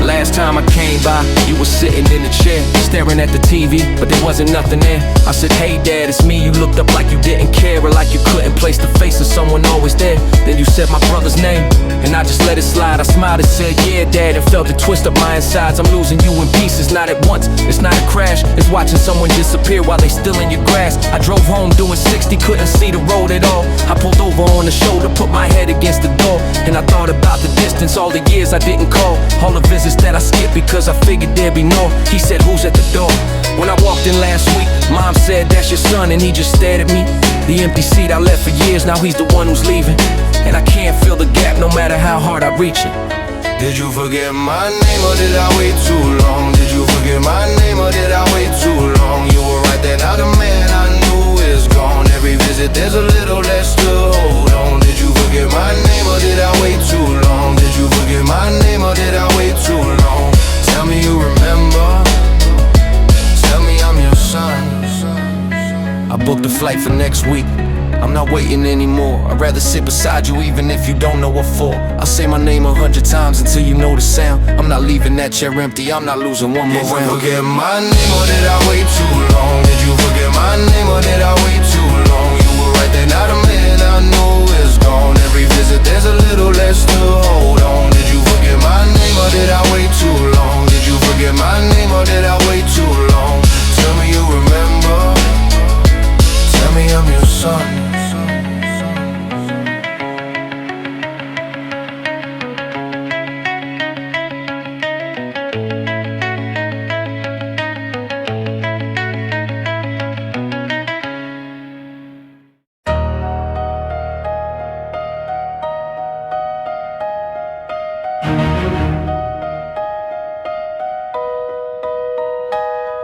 Last time I came by, you were sitting in the chair, staring at the TV, but there wasn't nothing there. I said, hey dad, it's me. You looked up like you didn't care, or like you couldn't place the face of someone always there. Then you said my brother's name, and I just let it slide. I smiled and said, yeah dad, and felt the twist of my insides. I'm losing you in pieces, not at once. It's not a crash, it's watching someone disappear while they still in your grasp. I drove home doing 60, couldn't see the road at all. I pulled over on the shoulder, put my head against the door, and I thought about the distance, all the years I didn't call, all the visits that I skipped because I figured there'd be no. He said, who's at the door? When I walked in last week, mom said, that's your son, and he just stared at me. The empty seat I left for years, now he's the one who's leaving, and I can't fill the gap no matter how hard I reach it. Did you forget my name or did I wait too long? Did you forget my name or did I wait too long? You were right there, now the man I knew is gone. Every visit there's a little less to hold on. Did you forget my name or did I wait too long? Did you forget my name or did I wait too long? Tell me you remember. Tell me I'm your son. I booked a flight for next week. I'm not waiting anymore. I'd rather sit beside you even if you don't know what for. I'll say my name 100 times until you know the sound. I'm not leaving that chair empty, I'm not losing one more round. Did you forget my name or did I wait too long? Did you forget my name or did I wait too long? You were right there, now the man I knew is gone. Every visit there's a little less to hold on. Did you forget my name or did I wait too long? Did you forget my name or did I wait too long? Tell me you remember. Tell me I'm your son.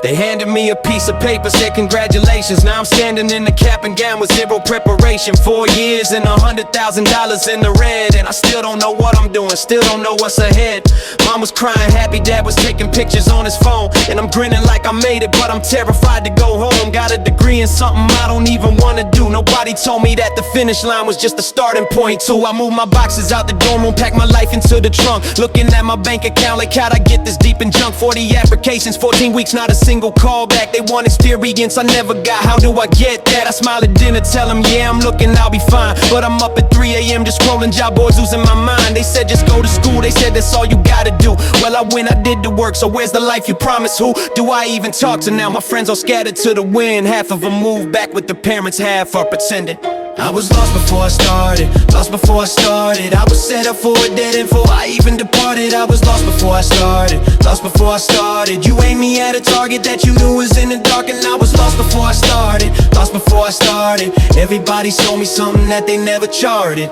They handed me a piece of paper, said congratulations. Now I'm standing in the cap and gown with zero preparation. 4 years and $100,000 in the red, and I still don't know what I'm doing, still don't know what's ahead. Mom was crying happy, dad was taking pictures on his phone, and I'm grinning like I made it, but I'm terrified to go home. Got a degree in something I don't even wanna do. Nobody told me that the finish line was just a starting point too. I moved my boxes out the dorm room, packed my life into the trunk, looking at my bank account like how'd I get this deep in junk. 40 applications, 14 weeks, not a single call back. They want experience I never got, how do I get that? I smile at dinner, tell them yeah I'm looking, I'll be fine, but I'm up at 3 a.m. just scrolling job boards, losing my mind. They said just go to school, they said that's all you gotta do. Well I went, I did the work, so where's the life you promised? Who do I even talk to now? My friends all scattered to the wind, half of them moved back with their parents, half are pretending. I was lost before I started, lost before I started. I was set up for a dead end before I even departed. I was lost before I started, lost before I started. You aimed me at a target that you knew was in the dark, and I was lost before I started, lost before I started. Everybody sold me something that they never charted.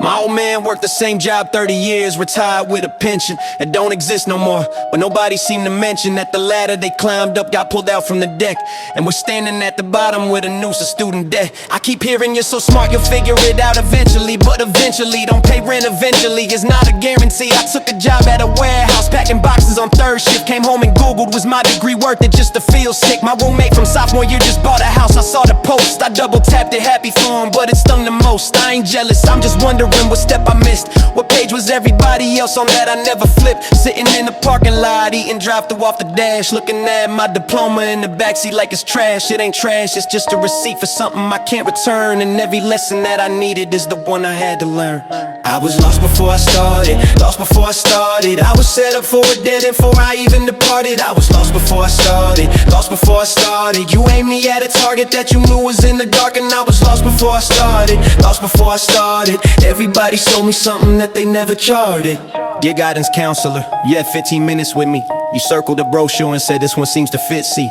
My old man worked the same job 30 years, retired with a pension that don't exist no more. But nobody seemed to mention that the ladder they climbed up got pulled out from the deck, and we're standing at the bottom with a noose of student debt. I keep hearing you're so smart you'll figure it out eventually, but eventually don't pay rent eventually is not a guarantee. I took a job at a warehouse packing boxes on third shift, came home and googled was my degree worth it just to feel sick. My roommate from sophomore year just bought a house, I saw the post, I double tapped it happy for him, but it stung the most. I ain't jealous, I'm just wondering what step I missed. What page was everybody else on that I never flipped? Sitting in the parking lot, eating drive-thru off the dash, looking at my diploma in the backseat like it's trash. It ain't trash, it's just a receipt for something I can't return, and every lesson that I needed is the one I had to learn. I was lost before I started, lost before I started. I was set up for a dead end before I even departed. I I was lost before I started, lost before I started. You aimed me at a target that you knew was in the dark, and I was lost before I started, lost before I started. Everybody showed me something that they never charted. Dear guidance counselor, you had 15 minutes with me. You circled the brochure and said this one seems to fit, see.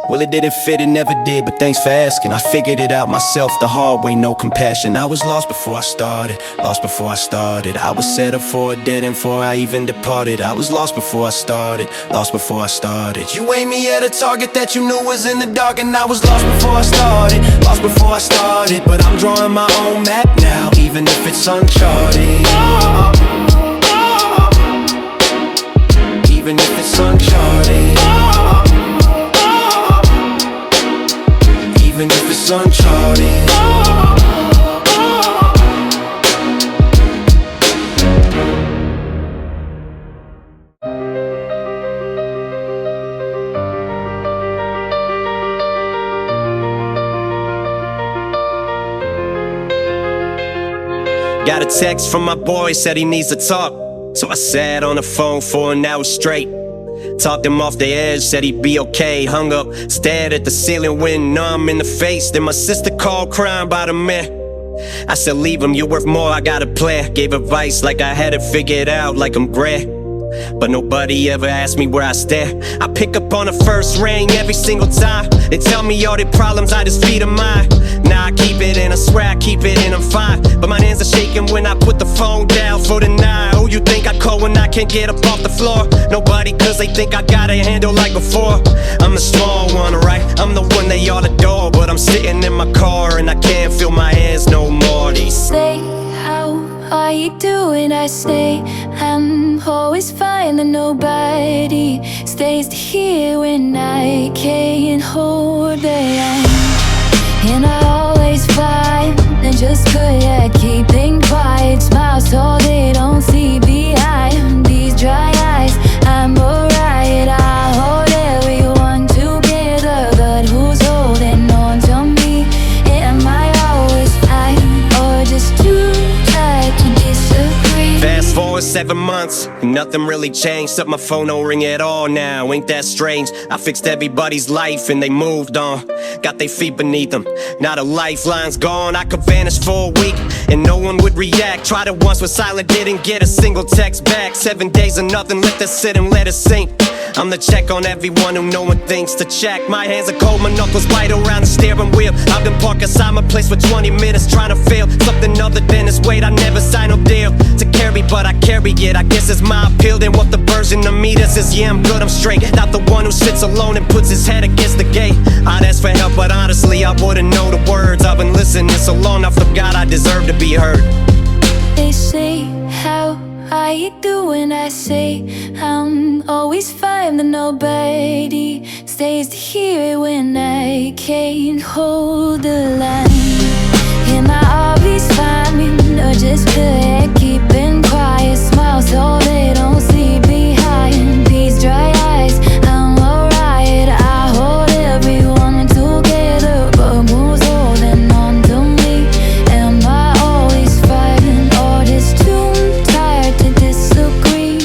Well, it didn't fit, it never did, but thanks for asking. I figured it out myself the hard way, no compassion. I was lost before I started, lost before I started. I was set up for a dead end before I even departed. I was lost before I started, lost before I started. You aimed me at a target that you knew was in the dark, and I was lost before I started, lost before I started. But I'm drawing my own map now, even if it's uncharted. Even if it's uncharted. Even if it's uncharted. Got a text from my boy, said he needs to talk. So I sat on the phone for an hour straight. Talked him off the edge, said he'd be okay. Hung up, stared at the ceiling, went numb in the face. Then my sister called crying about a man. I said leave him, you're worth more, I got a plan. Gave advice like I had it figured out, like I'm Greg. But nobody ever asked me where I stand. I pick up on the first ring every single time. They tell me all their problems, I just feed them mine. Now I keep it and I swear I keep it and I'm fine. But my hands are shaking when I put the phone down for the night. Who you think I call when I can't get up off the floor? Nobody, cause they think I got a handle like before. I'm the small one, right? I'm the one they all adore. But I'm sitting in my car and I can't feel my hands no more. They say, how are you doing? I say, I'm always fine and nobody stays to hear when I can't hold the line. And I always find and just good at keeping quiet. Smile so they don't see behind these dry eyes. I'm alright, I'll hold everyone together. But who's holding on to me? Am I always fine or just too tired to disagree? Fast forward 7 months, nothing really changed. Except my phone don't ring at all now, ain't that strange? I fixed everybody's life and they moved on. Got their feet beneath them, now the lifeline's gone. I could vanish for a week and no one would react. Tried it once, was silent, didn't get a single text back. 7 days of nothing, let that sit and let it sink. I'm the check on everyone who no one thinks to check. My hands are cold, my knuckles bite around the steering wheel. I've been parked inside my place for 20 minutes trying to feel something other than this weight. I never signed no deal to carry, but I carry it. I guess it's my appeal, then what the version of me that says yeah, I'm good, I'm straight. Not the one who sits alone and puts his head against the gate. I'd ask for help, but honestly I wouldn't know the words. I've been listening so long, I forgot I deserve to be heard. They say, how are you doing? I say, I'm always fine, but nobody stays to hear when I can't hold the line. And I always find me or just good at keeping quiet. Smile so they don't see behind these dry eyes. I'm alright, I hold everyone together. But who's holding on to me? Am I always fighting or just too tired to disagree?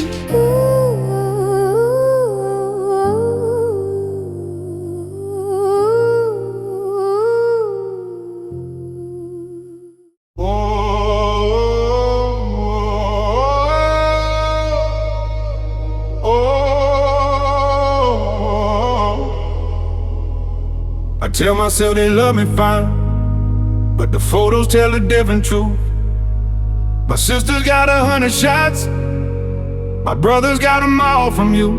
I tell myself they love me fine, but the photos tell a different truth. My sister's got 100 shots, my brother's got them all from you.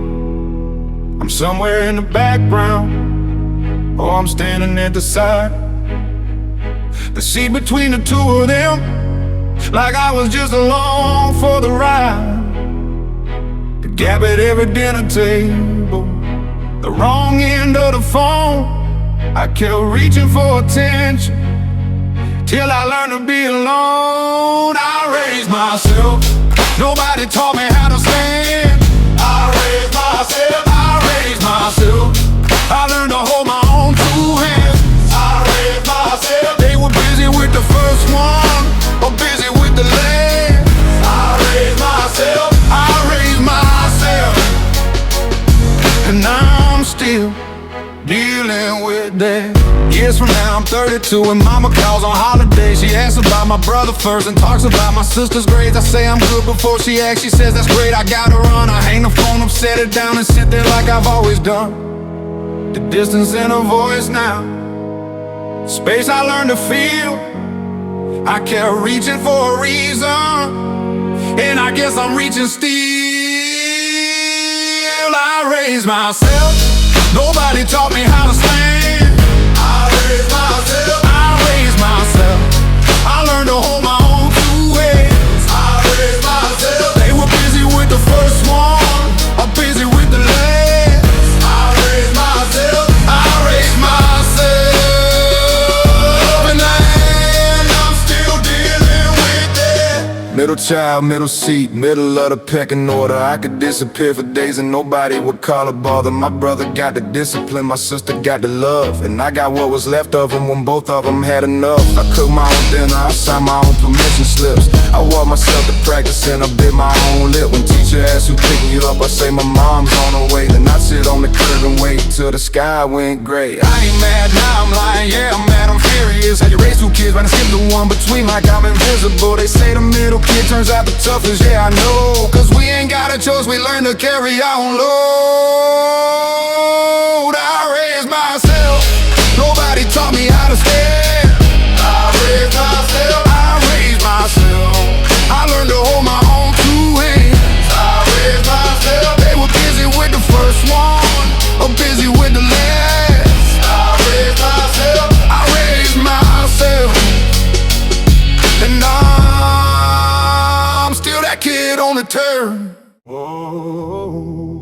I'm somewhere in the background, or I'm standing at the side. The seat between the two of them, like I was just along for the ride. The gap at every dinner table, the wrong end of the phone. I kept reaching for attention till I learned to be alone. I raised myself, nobody taught me how to stand. I raised myself, I raised myself. I learned to hold my own 2 hands. I raised myself. They were busy with the first one, or busy with the last. I raised myself, I raised myself. And now still dealing with that. Years from now I'm 32 and mama calls on holiday. She asks about my brother first and talks about my sister's grades. I say I'm good before she asks, she says that's great, I gotta run. I hang the phone up, set it down and sit there like I've always done. The distance in her voice now, space I learned to feel. I kept reaching for a reason, and I guess I'm reaching still. I raised myself, nobody taught me how to stand. I raised myself, I raised myself. I learned to hold my own two ways. I raised myself. They were busy with the first one, I'm busy with the last. I raised myself, I raised myself, and I'm still dealing with that. Middle child, middle seat, middle of the pecking order. I could disappear for days and nobody would call or bother. My brother got the discipline, my sister got the love, and I got what was left of them when both of them had enough. I cooked my own dinner, I signed my own permission slips. I wore myself to practice and I bit my own lip. When teacher asks who picked you up, I say my mom's on her way. Then I sit on the curb and wait till the sky went gray. I ain't mad now, I'm lying, yeah, I'm mad, I'm furious. How you raise two kids, but I skip the one between like I'm invisible. They say the middle kid turns out the toughest, yeah I know. Cause we ain't got a choice, we learn to carry our own load. I raised myself, nobody taught me how to stand. I raised myself, I raised myself. I learned to hold my own two hands. I raised myself. They were busy with the first one, or busy with the last. I raised myself, I raised myself, and I'm still that kid on the turn. Oh,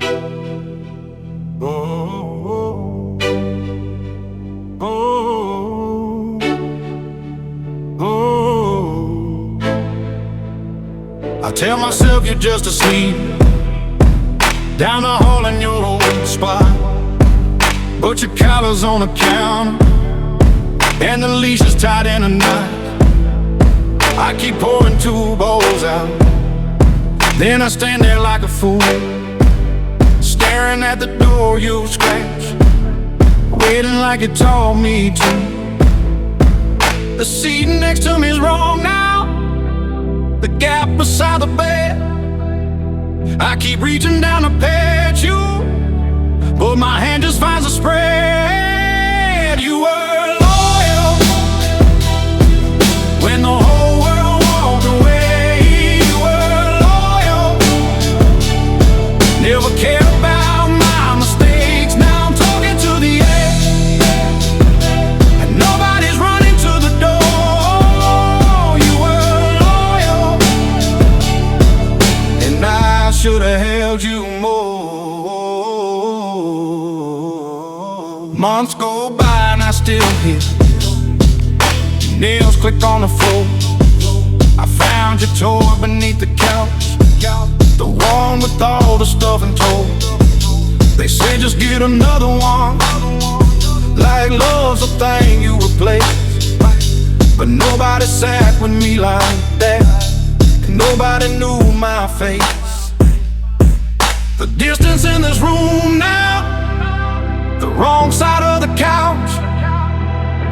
oh, oh, oh, oh. I tell myself you're just asleep down the hall in your old spot, but your collar's on the counter and the leash is tied in a knot. I keep pouring two bowls out, then I stand there like a fool, staring at the door you scratched, waiting like you told me to. The seat next to me's wrong now, the gap beside the bed. I keep reaching down to pet you, but my hand just finds a spread. You were loyal when the whole world walked away. You were loyal, never cared about my mistakes. Now I'm talking to the air, and nobody's running to the door. You were loyal, and I should've held you more. Months go by and I still hear nails click on the floor. I found your toy beneath the couch, the one with all the stuff and toys. They say just get another one, like love's a thing you replace. But nobody sat with me like that, nobody knew my face. The distance in this room now, the wrong side of the couch.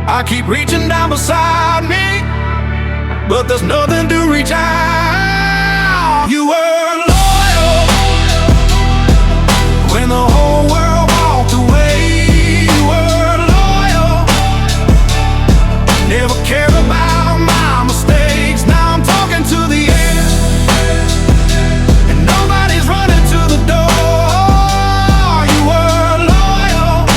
I keep reaching down beside me, but there's nothing to reach out. You were loyal when the whole world walked away. You were loyal, never cared about my mistakes. Now I'm talking to the air, and nobody's running to the door. You were loyal,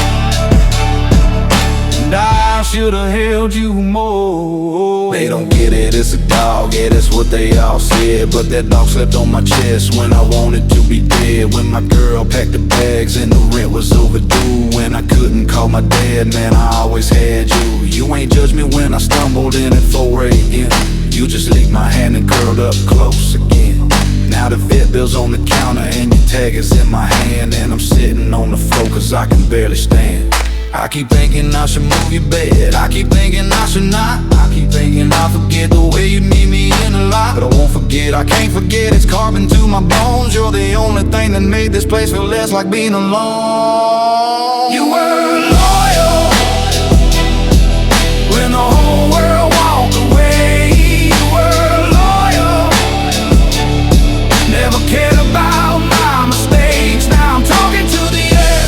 and I should've held you more. They don't get it, it's a dog, yeah, that's what they all said. But that dog slept on my chest when I wanted to be dead. When my girl packed the bags and the rent was overdue. When I couldn't call my dad, man, I always had you. You ain't judged me when I stumbled in at 4 a.m. You just licked my hand and curled up close again. Now the vet bill's on the counter and your tag is in my hand, and I'm sitting on the floor cause I can barely stand. I keep thinking I should move your bed, I keep thinking I should not. I keep thinking I'll forget the way you need me in a lot. But I won't forget, I can't forget, it's carved into my bones. You're the only thing that made this place feel less like being alone. You were loyal when the whole world walked away. You were loyal, never cared about my mistakes. Now I'm talking to the air,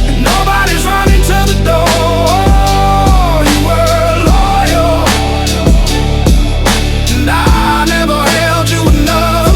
and nobody's running to the door. You were loyal, and I never held you enough.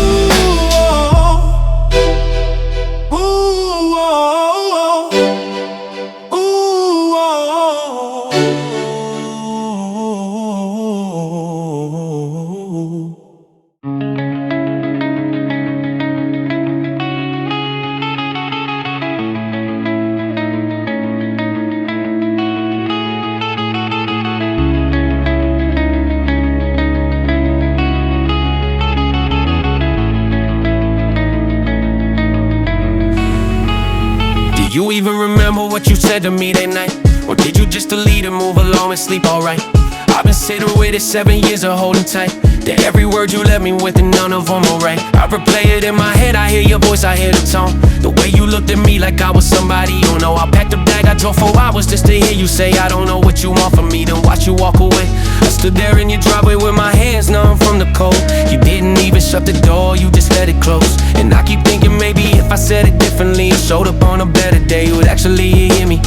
Do you even remember what you said to me that night? Or did you just delete and move along and sleep alright? I've been sitting with it 7 years of holding tight to every word you left me with, and none of them are right. I replay it in my head, I hear your voice, I hear the tone. The way you looked at me like I was somebody you know. I packed a bag, I drove 4 hours just to hear you say I don't know what you want from me, then watch you walk away. I stood there in your driveway with my hands numb from the cold. You didn't even shut the door, you just let it close. And I keep thinking maybe if I said it differently, showed up on a better day, you would actually hear me.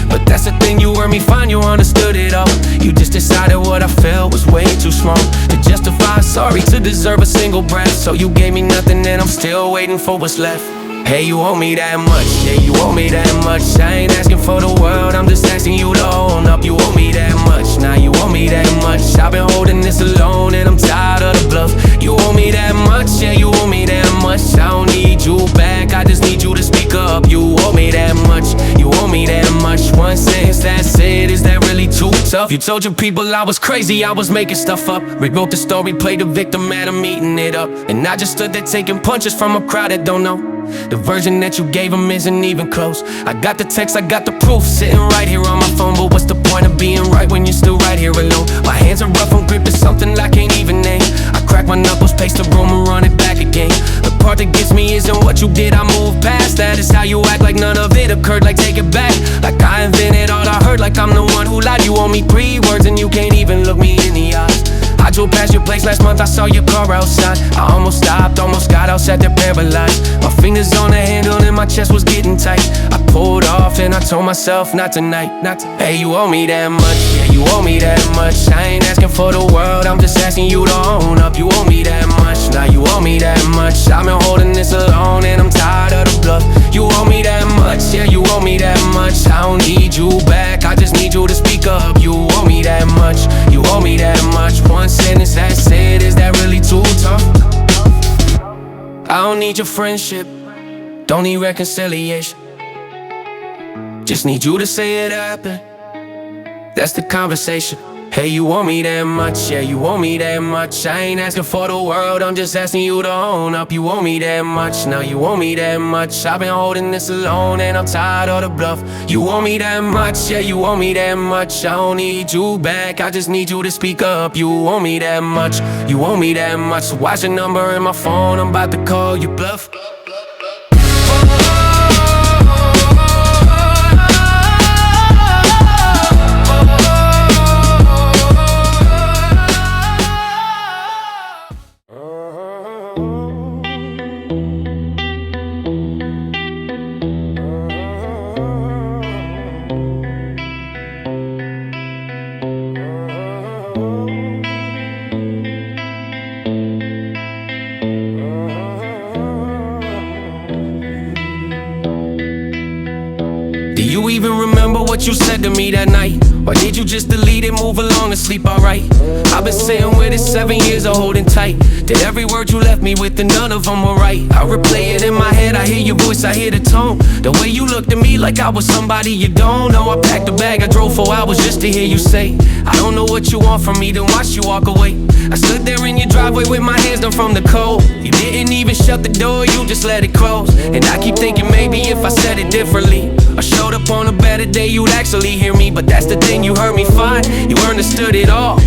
But that's the thing, you heard me fine, you understood it all. You just decided what I felt was way too small to justify sorry, to deserve a single breath. So you gave me nothing and I'm still waiting for what's left. Hey, you owe me that much, yeah, you owe me that much. I ain't asking for the world, I'm just asking you to own up. You owe me that much, now you owe me that much. I've been holding this alone and I'm tired of the bluff. You owe me that much, yeah, you owe me that much. I don't need you back, I just need you to speak up. You owe me that much, you owe me that much. One sentence, that's it, is that really too tough? You told your people I was crazy, I was making stuff up. Rewrote the story, played the victim, and I'm eating it up. And I just stood there taking punches from a crowd that don't know. The version that you gave them isn't even close. I got the text, I got the proof, sitting right here on my phone. But what's the point of being right when you're still right here alone? My hands are rough, I'm gripping something I can't even name. I crack my knuckles, pace the room and run it back again. The part that gets me isn't what you did, I moved past that. It's how you act like none of it occurred, like take it back. Like I invented all I heard, like I'm the one who lied. You owe me 3 words and you can't even look me in the eyes. I drove past your place last month, I saw your car outside. I almost stopped, almost got out, sat there paralyzed. My fingers on the handle and my chest was getting tight. I pulled off and I told myself not tonight, not to. Hey, you owe me that much, yeah, you owe me that much. I ain't asking for the world, I'm just asking you to own up. You owe me that much, now you owe me that much. I've been holding this alone and I'm tired of the bluff. You owe me that much, yeah, you owe me that much. I don't need you back, I just need you to speak up. You owe me that much, you owe me that much. One sentence, that's it, is that really too tough? I don't need your friendship, don't need reconciliation. Just need you to say it happened, that's the conversation. Hey, you owe me that much, yeah, you owe me that much. I ain't asking for the world, I'm just asking you to own up. You owe me that much, now you owe me that much. I've been holding this alone and I'm tired of the bluff. You owe me that much, yeah, you owe me that much. I don't need you back, I just need you to speak up. You owe me that much, you owe me that much. So watch the number in my phone, I'm about to call you bluff. Do you even remember what you said to me that night? Or did you just delete it, move along and sleep alright? I've been sitting with it 7 years of holding tight to every word you left me with, and none of them were right. I replay it in my head, I hear your voice, I hear the tone. The way you looked at me like I was somebody you don't know. I packed a bag, I drove 4 hours just to hear you say I don't know what you want from me, then watch you walk away. I stood there in your driveway with my hands numb from the cold. You didn't even shut the door, you just let it close. And I keep thinking maybe if I said it differently, or showed up on a better day, you'd actually hear me. But that's the thing, you heard me fine, you understood it all.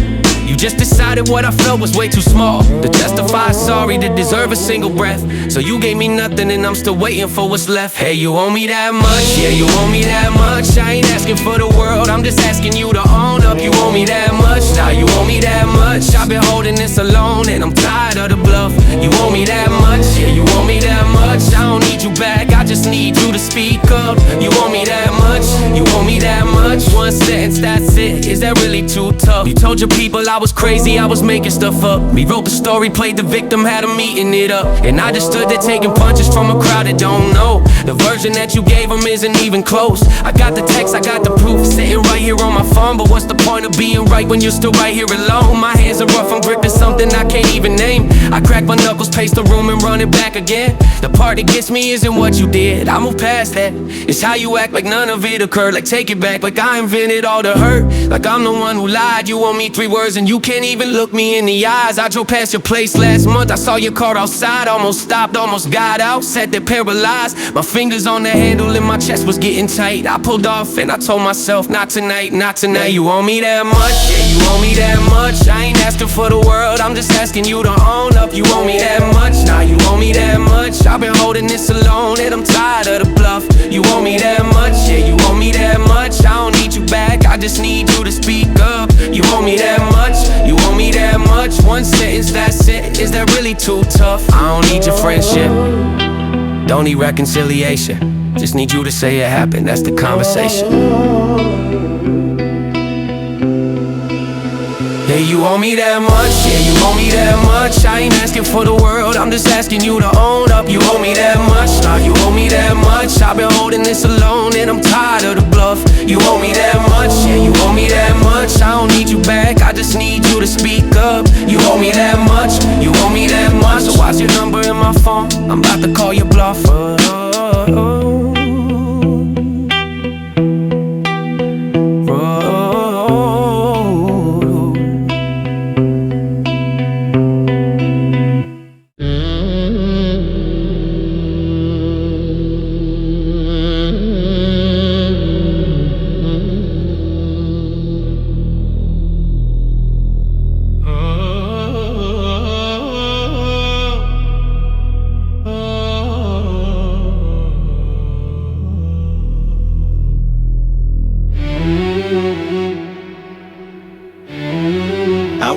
You You just decided what I felt was way too small to testify sorry, to deserve a single breath. So you gave me nothing and I'm still waiting for what's left. Hey, you owe me that much, yeah, you owe me that much. I ain't asking for the world, I'm just asking you to own up. You owe me that much, now you owe me that much. I've been holding this alone and I'm tired of the bluff. You owe me that much, yeah, you owe me that much. I don't need you back, I just need you to speak up. You owe me that much, you owe me that much. One sentence, that's it, is that really too tough? You told your people I was crazy, I was making stuff up. Rewrote the story, played the victim, had them eating it up. And I just stood there taking punches from a crowd that don't know. The version that you gave them isn't even close. I got the text, I got the proof, sitting right here on my phone. But what's the point of being right when you're still right here alone? My hands are rough, I'm gripping something I can't even name. I crack my knuckles, pace the room and run it back again. The part that gets me isn't what you did, I move past that. It's how you act like none of it occurred. Like take it back, like I invented all the hurt. Like I'm the one who lied, you owe me 3 words and you can't even look me in the eyes. I drove past your place last month, I saw your car outside. Almost stopped, almost got out, sat there paralyzed. My fingers on the handle and my chest was getting tight. I pulled off and I told myself, not tonight, not tonight. You owe me that much, yeah, you owe me that much. I ain't asking for the world, I'm just asking you to own up. You owe me that much, now you owe me that much. I've been holding this alone and I'm tired of the bluff. You owe me that much, yeah, you owe me that much. I don't need you back, I just need you to speak up. You owe me that much, you owe me that much. One sentence, that's it, is that really too tough? I don't need your friendship, don't need reconciliation. Just need you to say it happened, that's the conversation. Yeah, you owe me that much, yeah, you owe me that much. I ain't asking for the world, I'm just asking you to own up. You owe me that much, nah, you owe me that much. I've been holding this alone and I'm tired of the bluff. You owe me that much, yeah, you owe me that much. I don't need you back, I just need you to speak up. You owe me that much, you owe me that much. So what's your number in my phone? I'm about to call your bluff.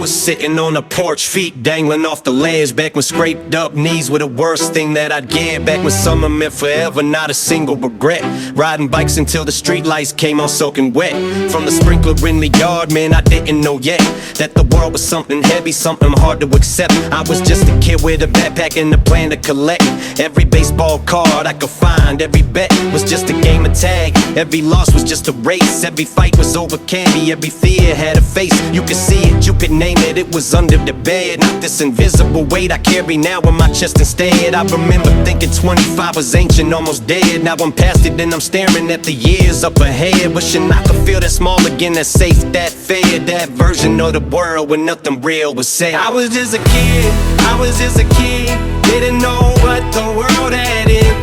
Sitting on the porch, feet dangling off the ledge. Back when scraped up knees were the worst thing that I'd get. Back when summer meant forever, not a single regret. Riding bikes until the street lights came on soaking wet. From the sprinkler in the yard, man, I didn't know yet that the world was something heavy, something hard to accept. I was just a kid with a backpack and a plan to collect every baseball card I could find. Every bet was just a game of tag. Every loss was just a race. Every fight was over candy. Every fear had a face. You could see it, you could name it. It was under the bed. Not this invisible weight I carry now on my chest instead. I remember thinking 25 was ancient, almost dead. Now I'm past it and I'm staring at the years up ahead. Wishing I could feel that small again, that safe, that fair, that version of the world when nothing real was said. I was just a kid, I was just a kid. Didn't know what the world had in.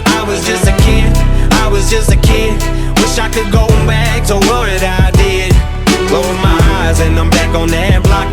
I was just a kid, I was just a kid. Wish I could go back to what I did. Close my eyes and I'm back on that block.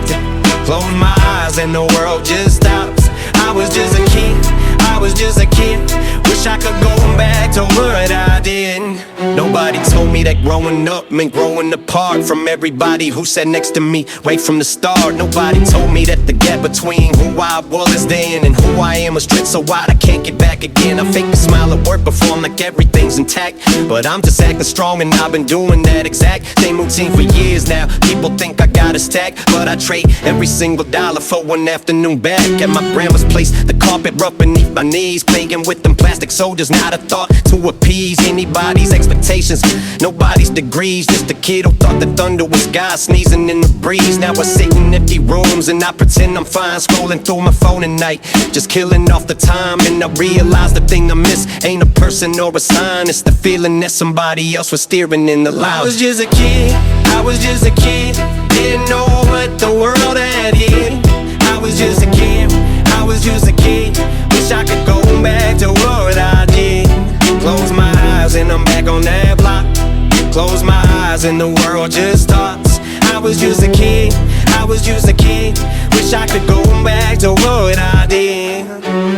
Close my eyes and the world just stops. I was just a kid, I was just a kid. Wish I could go back to what I did. Nobody told me that growing up meant growing apart from everybody who sat next to me right from the start. Nobody told me that the gap between who I was then and who I am was stretched so wide I can't get back again. I fake a smile at work, perform like everything's intact, but I'm just acting strong and I've been doing that exact same routine for years now. People think I got a stack, but I trade every single dollar for one afternoon back at my grandma's place. The carpet rough beneath my knees, playing with them plastic soldiers, not a thought to appease anybody's expectations, nobody's degrees. Just a kid who thought the thunder was God sneezing in the breeze. Now I sit in empty rooms and I pretend I'm fine, scrolling through my phone at night, just killing off the time. And I realize the thing I miss ain't a person or a sign, it's the feeling that somebody else was steering in the line. I was just a kid, I was just a kid. Didn't know what the world had in. I was just a kid, I was just a kid. Wish I could go back to what I did. Close my eyes and I'm back on that block. Close my eyes and the world just stops. I I was just a kid, I was just a kid. Wish I could go back to what I did.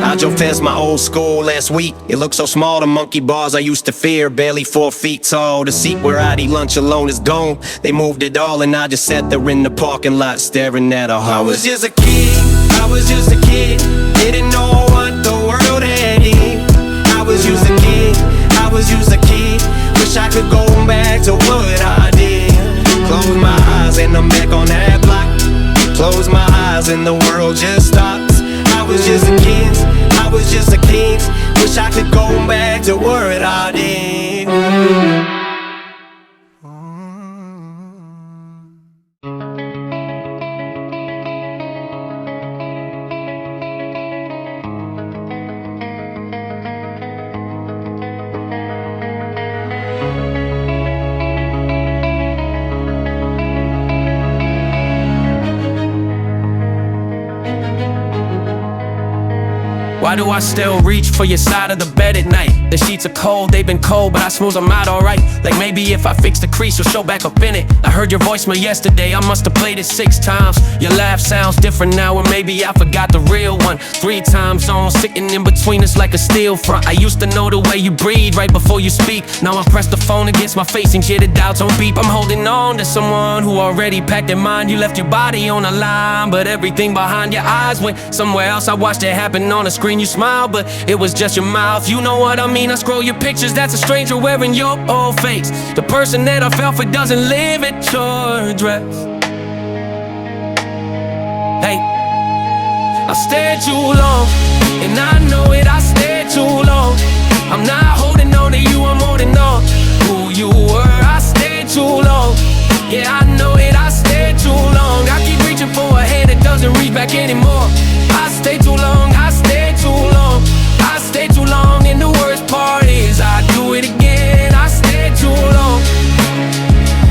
I drove past my old school last week. It looked so small, the monkey bars I used to fear. Barely 4 feet tall, the seat where I'd eat lunch alone is gone. They moved it all and I just sat there in the parking lot staring at a home. I was just a kid, I was just a kid. Didn't know what the world had in. I was just a kid, I was just a kid. Wish I could go back to what I did. Close my eyes and I'm back on that block. Close my eyes and the world just stops. I was just a kid, I was just a kid. Wish I could go back to what I did. Why do I still reach for your side of the bed at night? The sheets are cold, they've been cold, but I smooth them out alright. Like maybe if I fix the crease, you'll show back up in it. I heard your voicemail yesterday, I must have played it 6 times. Your laugh sounds different now, or maybe I forgot the real one. 3 time zones sitting in between us like a steel front. I used to know the way you breathe right before you speak. Now I press the phone against my face and hear the dials on beep. I'm holding on to someone who already packed their mind. You left your body on the line, but everything behind your eyes went somewhere else. I watched it happen on the screen. You smiled, but it was just your mouth. You know what I mean? I scroll your pictures, that's a stranger wearing your old face. The person that I fell for doesn't live at your address. Hey, I stayed too long, and I know it, I stayed too long. I'm not holding on to you, I'm holding on who you were. I stayed too long, yeah, I know it, I stayed too long. I keep reaching for a hand that doesn't reach back anymore. I stayed too long, I stayed too long. I stayed too long, and the worst part is I do it again. I stayed too long,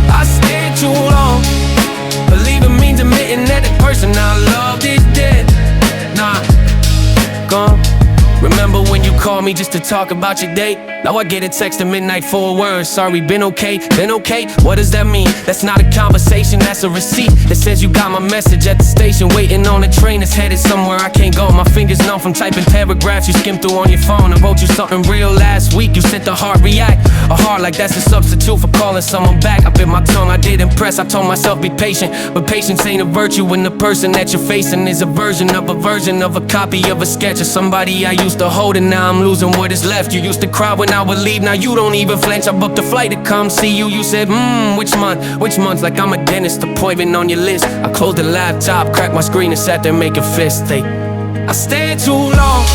I stayed too long. Believing means admitting that the person I loved is dead. Nah, gone. Remember when you called me just to talk about your date? Now I get a text at midnight for a word. Sorry, been okay, been okay? What does that mean? That's not a conversation, that's a receipt that says you got my message at the station. Waiting on a train that's headed somewhere I can't go. My fingers numb from typing paragraphs you skimmed through on your phone. I wrote you something real last week, you sent the heart react. A heart like that's a substitute for calling someone back. I bit my tongue, I did impress. I told myself be patient, but patience ain't a virtue when the person that you're facing is a version of a copy of a sketch of somebody I used to hold, and now I'm losing what is left. You used to cry when I would leave, now you don't even flinch. I booked a flight to come see you. You said, which month? Which month's like I'm a dentist appointment on your list. I closed the laptop, cracked my screen and sat there making fists. I stayed too long,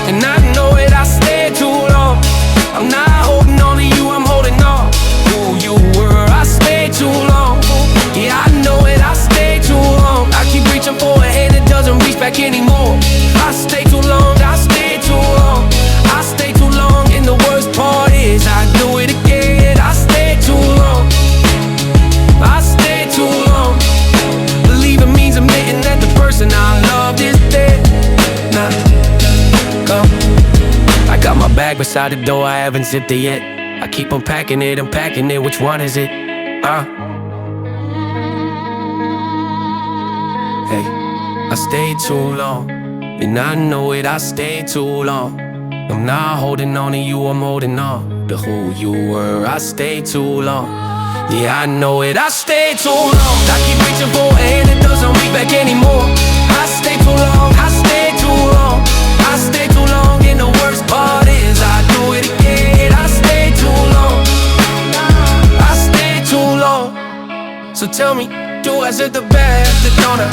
and I know it, I stayed too long. I'm not holding on to you, I'm holding on who you were. I stayed too long, yeah, I know it, I stayed too long. I keep reaching for a hand that doesn't reach back anymore. I stayed too long, I stayed too long. I stayed too long, and the worst part is I do it again. I stayed too long, I stayed too long. Believing means admitting that the person I loved is dead. Nah, come. I got my bag beside the door, I haven't zipped it yet. I keep unpacking it, unpacking it, which one is it? Hey, I stayed too long, and I know it, I stayed too long. I'm not holding on to you, I'm holding on to who you were. I stayed too long, yeah, I know it, I stayed too long. I keep reaching for a hand that doesn't reach back anymore. I stayed too long, I stayed too long. I stayed too long, and the worst part is I do it again. I stayed too long, I stayed too long. So tell me, do I deserve the best, don't I?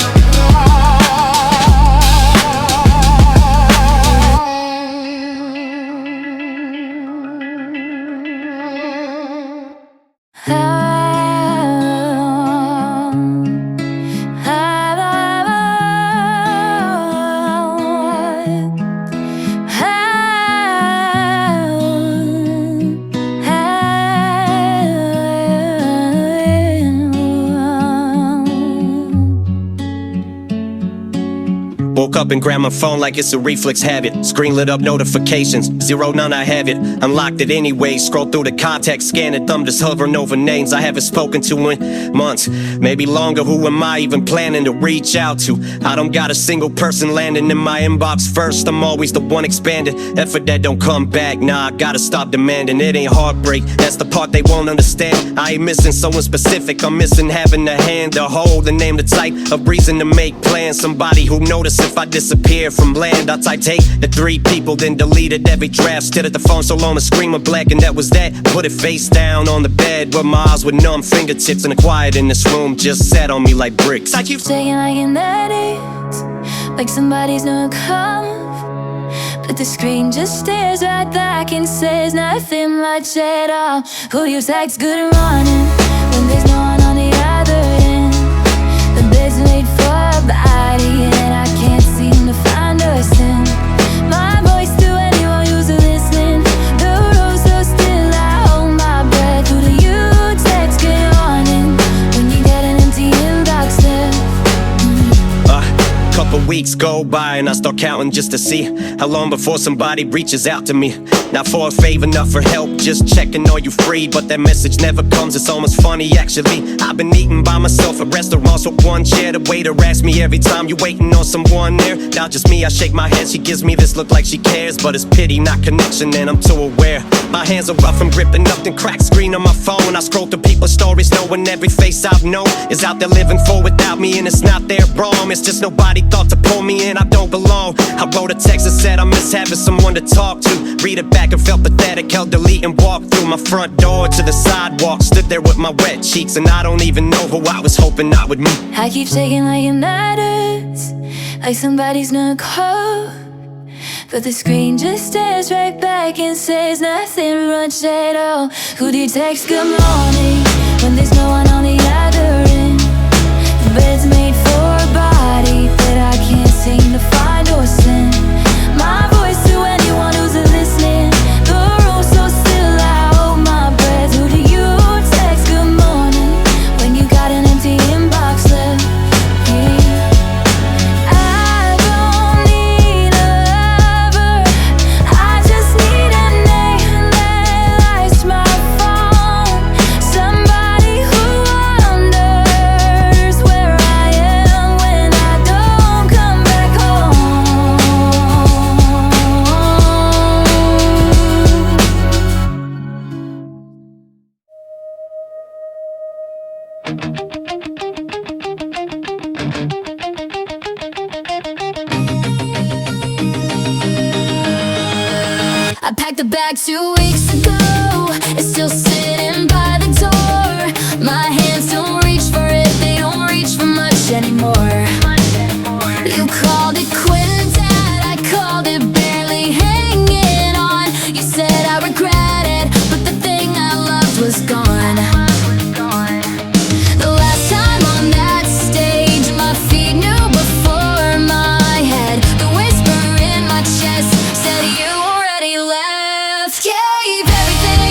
Woke up and grabbed my phone like it's a reflex habit. Screen lit up notifications, 0 none I have it. Unlocked it anyway, scroll through the contact, scan it, thumb just hovering over names I haven't spoken to in months, maybe longer. Who am I even planning to reach out to? I don't got a single person landing in my inbox first. I'm always the one expanding, effort that don't come back. Nah, I gotta stop demanding. It ain't heartbreak, that's the part they won't understand. I ain't missing someone specific, I'm missing having a hand to hold and name the type of reason to make plans. Somebody who notice if I disappear from land. I typed hate to 3 people, then deleted every draft. Stared at the phone so long the screen went black, and that was that. Put it face down on the bed where my eyes were numb, fingertips and the quiet in this room just sat on me like bricks. I keep shaking like an addict, like somebody's gonna come. But the screen just stares right back and says nothing much at all. Who you text good morning when there's no one on the other end? The bed's made for a body and I can't seem to find a sin. My voice to anyone who's listening. The room's so still, I hold my breath. Who do you text good morning when you get an empty inbox left? Couple weeks go by and I start counting just to see how long before somebody reaches out to me. Not for a favor, not for help, just checking are you free. But that message never comes, it's almost funny actually. I've been eating by myself at restaurants with one chair. The waiter asks me every time, you waiting on someone there? Not just me, I shake my head, she gives me this look like she cares. But it's pity, not connection, and I'm too aware. My hands are rough, I'm gripping nothing, cracked screen on my phone. I scroll through people's stories, knowing every face I've known is out there living full without me. And it's not their wrong, it's just nobody thought to pull me in, I don't belong. I wrote a text that said I miss having someone to talk to. Read it back and felt pathetic, held delete and walked through my front door to the sidewalk. Stood there with my wet cheeks and I don't even know who I was hoping I would meet. I keep shaking like it matters, like somebody's gonna call. But the screen just stares right back and says nothing much at all. Who do you text good morning when there's no one on the other end? The bed's made for a body that I can't seem to find or send. My voice to anyone who's listening. The room's so still, I hold my breath. Who do you text good morning when you got an empty inbox left? Yeah. I don't need a lover, I just need a name that lights my phone. Somebody who wonders where I am when I don't come back home. I packed a bag 2 weeks ago, it's still sitting by the door. My hands don't reach for it, they don't reach for much anymore. You called it quitting, Dad, I called it barely hanging on. You said I regret it, but the thing I loved was gone. The last time on that stage, my feet knew before my head. The whisper in my chest said you already left. Gave everything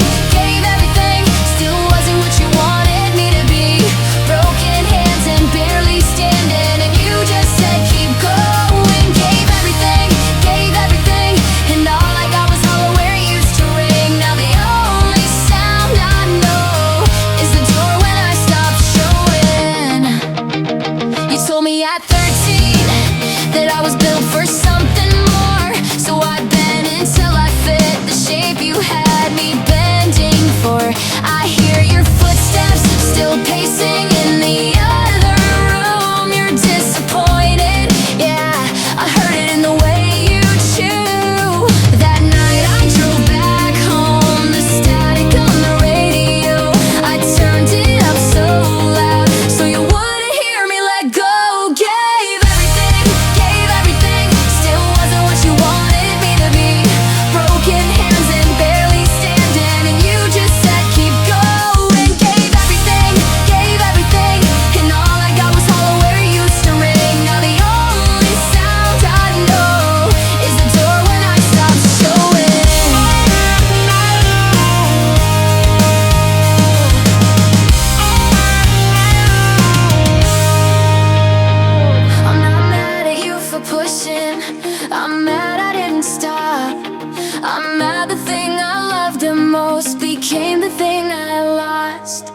became the thing I lost.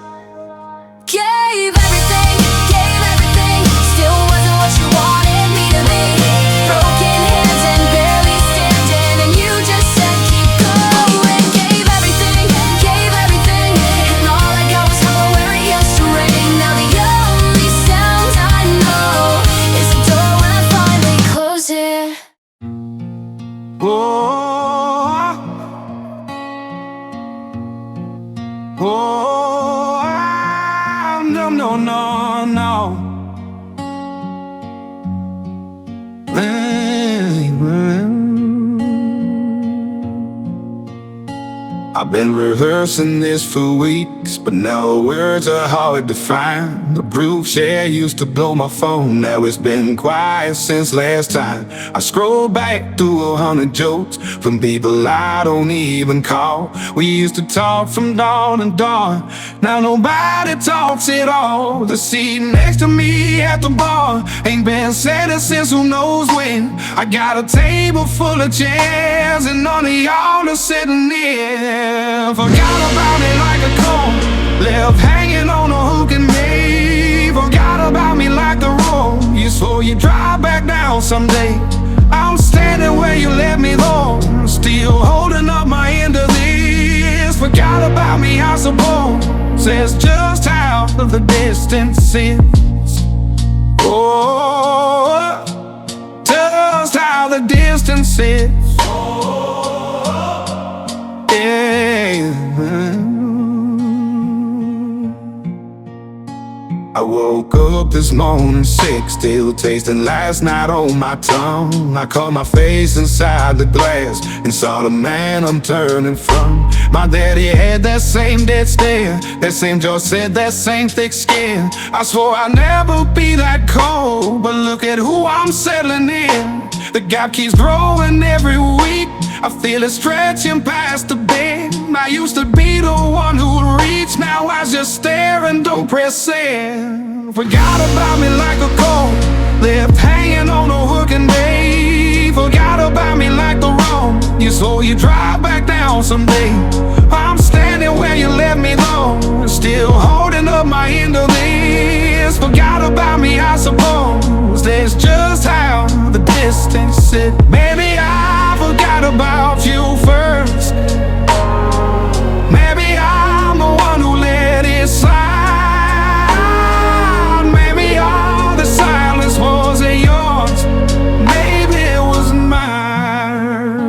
Gave everything, still wasn't what you wanted me to be. Broken hands and barely standing, and you just said keep going. Gave everything, and all I got was hollow where it used to ring. Now the only sound I know is the door when I finally close it. No. I've been rehearsing this for weeks, but now words are hard to find. The proof share used to blow my phone, now it's been quiet since last time. I scroll back through 100 jokes from people I don't even call. We used to talk from dawn to dawn, now nobody talks at all. The seat next to me at the bar ain't been sitting since who knows when. I got a table full of chairs and none of y'all are sitting near. Forgot about me like a comb, left hanging on a hook and may. Forgot about me like the road you swore you'd drive back down someday. I'm standing where you let me go, still holding up my end of this. Forgot about me, I suppose, says just how the distance is. Oh, just how the distance is. I woke up this morning sick, still tasting last night on my tongue. I caught my face inside the glass and saw the man I'm turning from. My daddy had that same dead stare, that same jaw said, that same thick skin. I swore I'd never be that cold, but look at who I'm settling in. The gap keeps growing every week, I feel it stretching past the bed. I used to be the one who would reach, now I just stare and don't press send. Forgot about me like a cold, left hanging on a hook and bay. Forgot about me like the road you swore you'd drive back down someday. I'm standing where you let me go, still holding up my end of this. Forgot about me, I suppose, that's just how the distance is. Maybe I forgot about you first. Maybe I'm the one who let it slide. Maybe all the silence wasn't yours, maybe it was mine.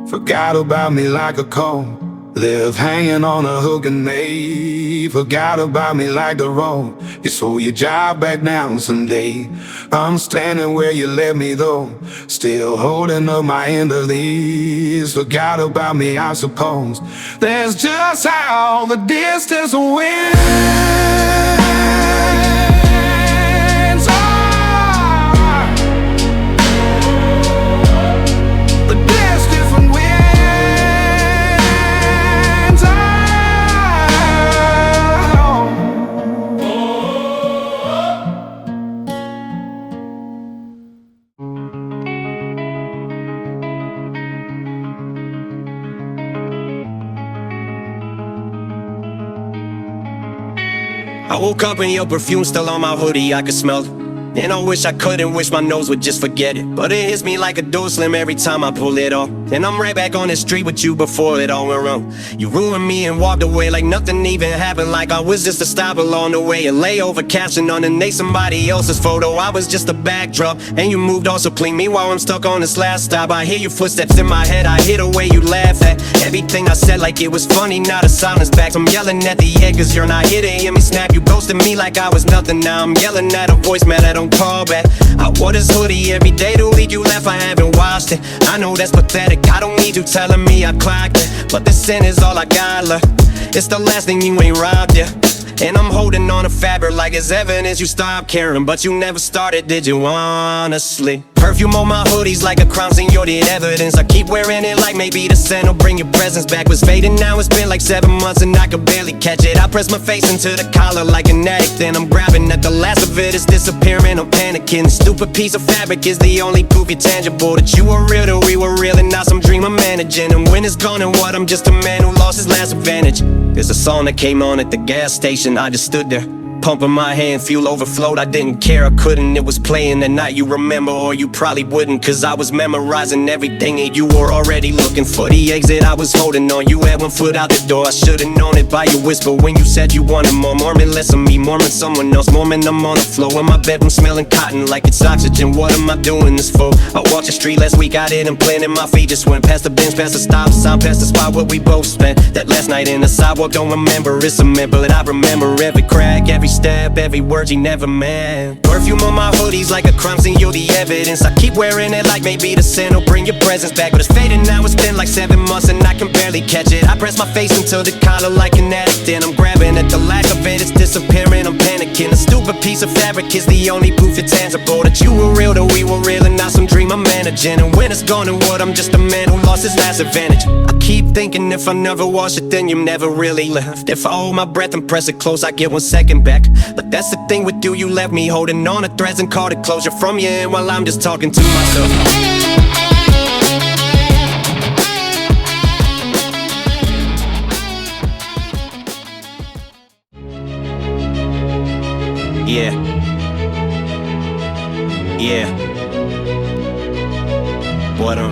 Forgot about me like a cold, left hanging on a hook and may. Forgot about me like the road you swore you'd drive back down someday. I'm standing where you let me though, still holding up my end of these. Forgot about me, I suppose, that's just how the distance wins. The distance wins. I woke up and your perfume still on my hoodie, I could smell it. And I wish I couldn't, wish my nose would just forget it. But it hits me like a door slam every time I pull it off. And I'm right back on the street with you before it all went wrong. You ruined me and walked away like nothing even happened, like I was just a stop along the way. A layover caption underneath somebody else's photo, I was just a backdrop. And you moved on so clean, meanwhile I'm stuck on this last stop. I hear your footsteps in my head, I hear the way you laugh at everything I said like it was funny, not a silence back. I'm yelling at the air cause you're not here to hear me snap. You ghosted me like I was nothing, now I'm yelling at a voicemail that don't call back. I wore this hoodie every day the week you left, I haven't washed it. I know that's pathetic, I don't need you telling me I clocked it. But this sin is all I got left, it's the last thing you ain't robbed, yeah. And I'm holding on to fabric like it's evidence you stopped caring. But you never started, did you honestly? Perfume on my hoodies like a crime scene, you're the evidence. I keep wearing it like maybe the scent will bring your presence back. Was fading, now it's been like 7 months and I could barely catch it. I press my face into the collar like an addict, then I'm grabbing at the last of it. It's disappearing, I'm panicking. Stupid piece of fabric is the only proof you're tangible, that you were real, that we were real and not some dream of man. managing. And when it's gone and what, I'm just a man who lost his last advantage. There's a song that came on at the gas station, I just stood there pumping my hand, fuel overflowed, I didn't care, I couldn't. It was playing that night, you remember, or you probably wouldn't, cause I was memorizing everything and you were already looking for the exit. I was holding on, you had one foot out the door. I should've known it by your whisper when you said you wanted more. Mormon less of me, Mormon someone else. Mormon I'm on the floor in my bedroom smelling cotton like it's oxygen. What am I doing this for? I walked the street last week, I didn't plan and my feet just went past the bench, past the stop sign, past the spot where we both spent that last night in the sidewalk. Don't remember, it's a member, but I remember every crack, every step, every word you never meant. Perfume on my hoodies like a crime scene, you're the evidence. I keep wearing it like maybe the sin will bring your presence back, but it's fading now, it's been like 7 months and I can barely catch it. I press my face into the collar like an addict and I'm grabbing at the lack of it, it's disappearing, I'm panicking. A stupid piece of fabric is the only proof it's tangible, that you were real, that we were real and not some dream I'm managing. And when it's gone and what, I'm just a man who lost his last advantage. I keep thinking if I never wash it then you never really left. If I hold my breath and press it close I get 1 second back. But that's the thing with you left me holding on to threads and caught it closure from you and while I'm just talking to myself. Yeah. What I'm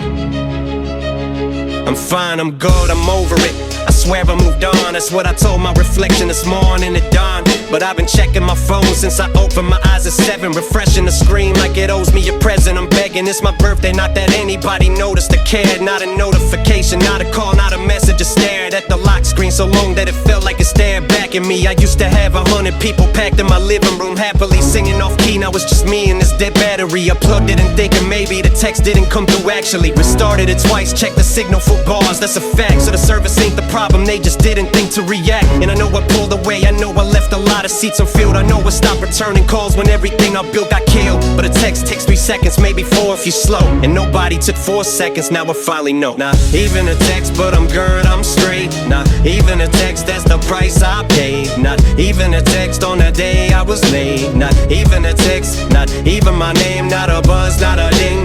fine, I'm good, I'm over it. I swear I moved on, that's what I told my reflection this morning at dawn. But I've been checking my phone since I opened my eyes at 7, refreshing the screen like it owes me a present. I'm begging, it's my birthday, not that anybody noticed or cared. Not a notification, not a call, not a message. Just stared at the lock screen so long that it felt like it stared back at me. I used to have 100 people packed in my living room, happily singing off key. Now it's just me and this dead battery. I plugged it in thinking maybe the text didn't come through. Actually restarted it twice, checked the signal for bars, that's a fact. So the service ain't the problem, they just didn't think to react. And I know I pulled away, I know I left a lot of seats unfilled. I know I stopped returning calls when everything I built got killed. But a text takes 3 seconds, maybe 4 if you slow. And nobody took 4 seconds, now I finally know. Not even a text, but I'm good, I'm straight. Not even a text, that's the price I paid. Not even a text on the day I was late. Not even a text, not even my name. Not a buzz, not a ding,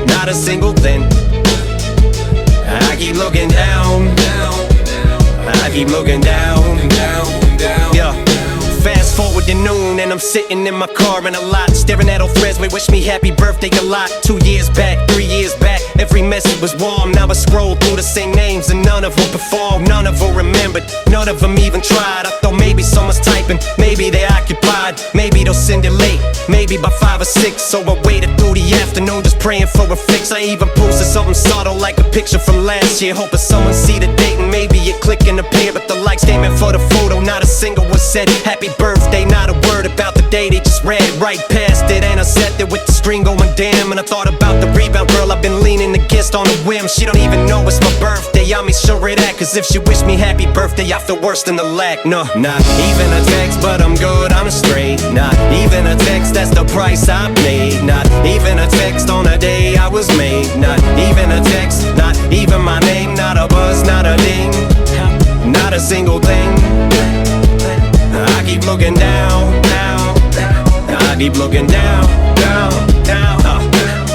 not a single thing. I keep looking down, I keep looking down. Yeah. Fast forward to noon and I'm sitting in my car in a lot, staring at old friends, we wish me happy birthday a lot. 2 years back, 3 years back, every message was warm. Now I scroll through the same names and none of them performed, none of them remembered, none of them even tried. I thought maybe someone's typing, maybe they occupied, maybe they'll send it late, maybe by 5 or 6. So I waited through the afternoon just praying for a fix. I even posted something subtle like a picture from last year, hoping someone see the date and maybe it click and appear. But the likes came in for the photo, not a single one said happy birthday, not a word about the day. They just read right past it and I sat there with the screen going damn. And I thought about the rebound girl I've been leaning against on a whim. She don't even know it's my birthday, I mean sure it at, cause if she wished me happy birthday I feel worse than the lack. No, not even a text, but I'm good, I'm straight. Not even a text, that's the price I paid. Not even a text on the day I was made. Not even a text, not even my name. Not a buzz, not a ding, not a single thing. I keep looking down, down, I keep looking down, down, down.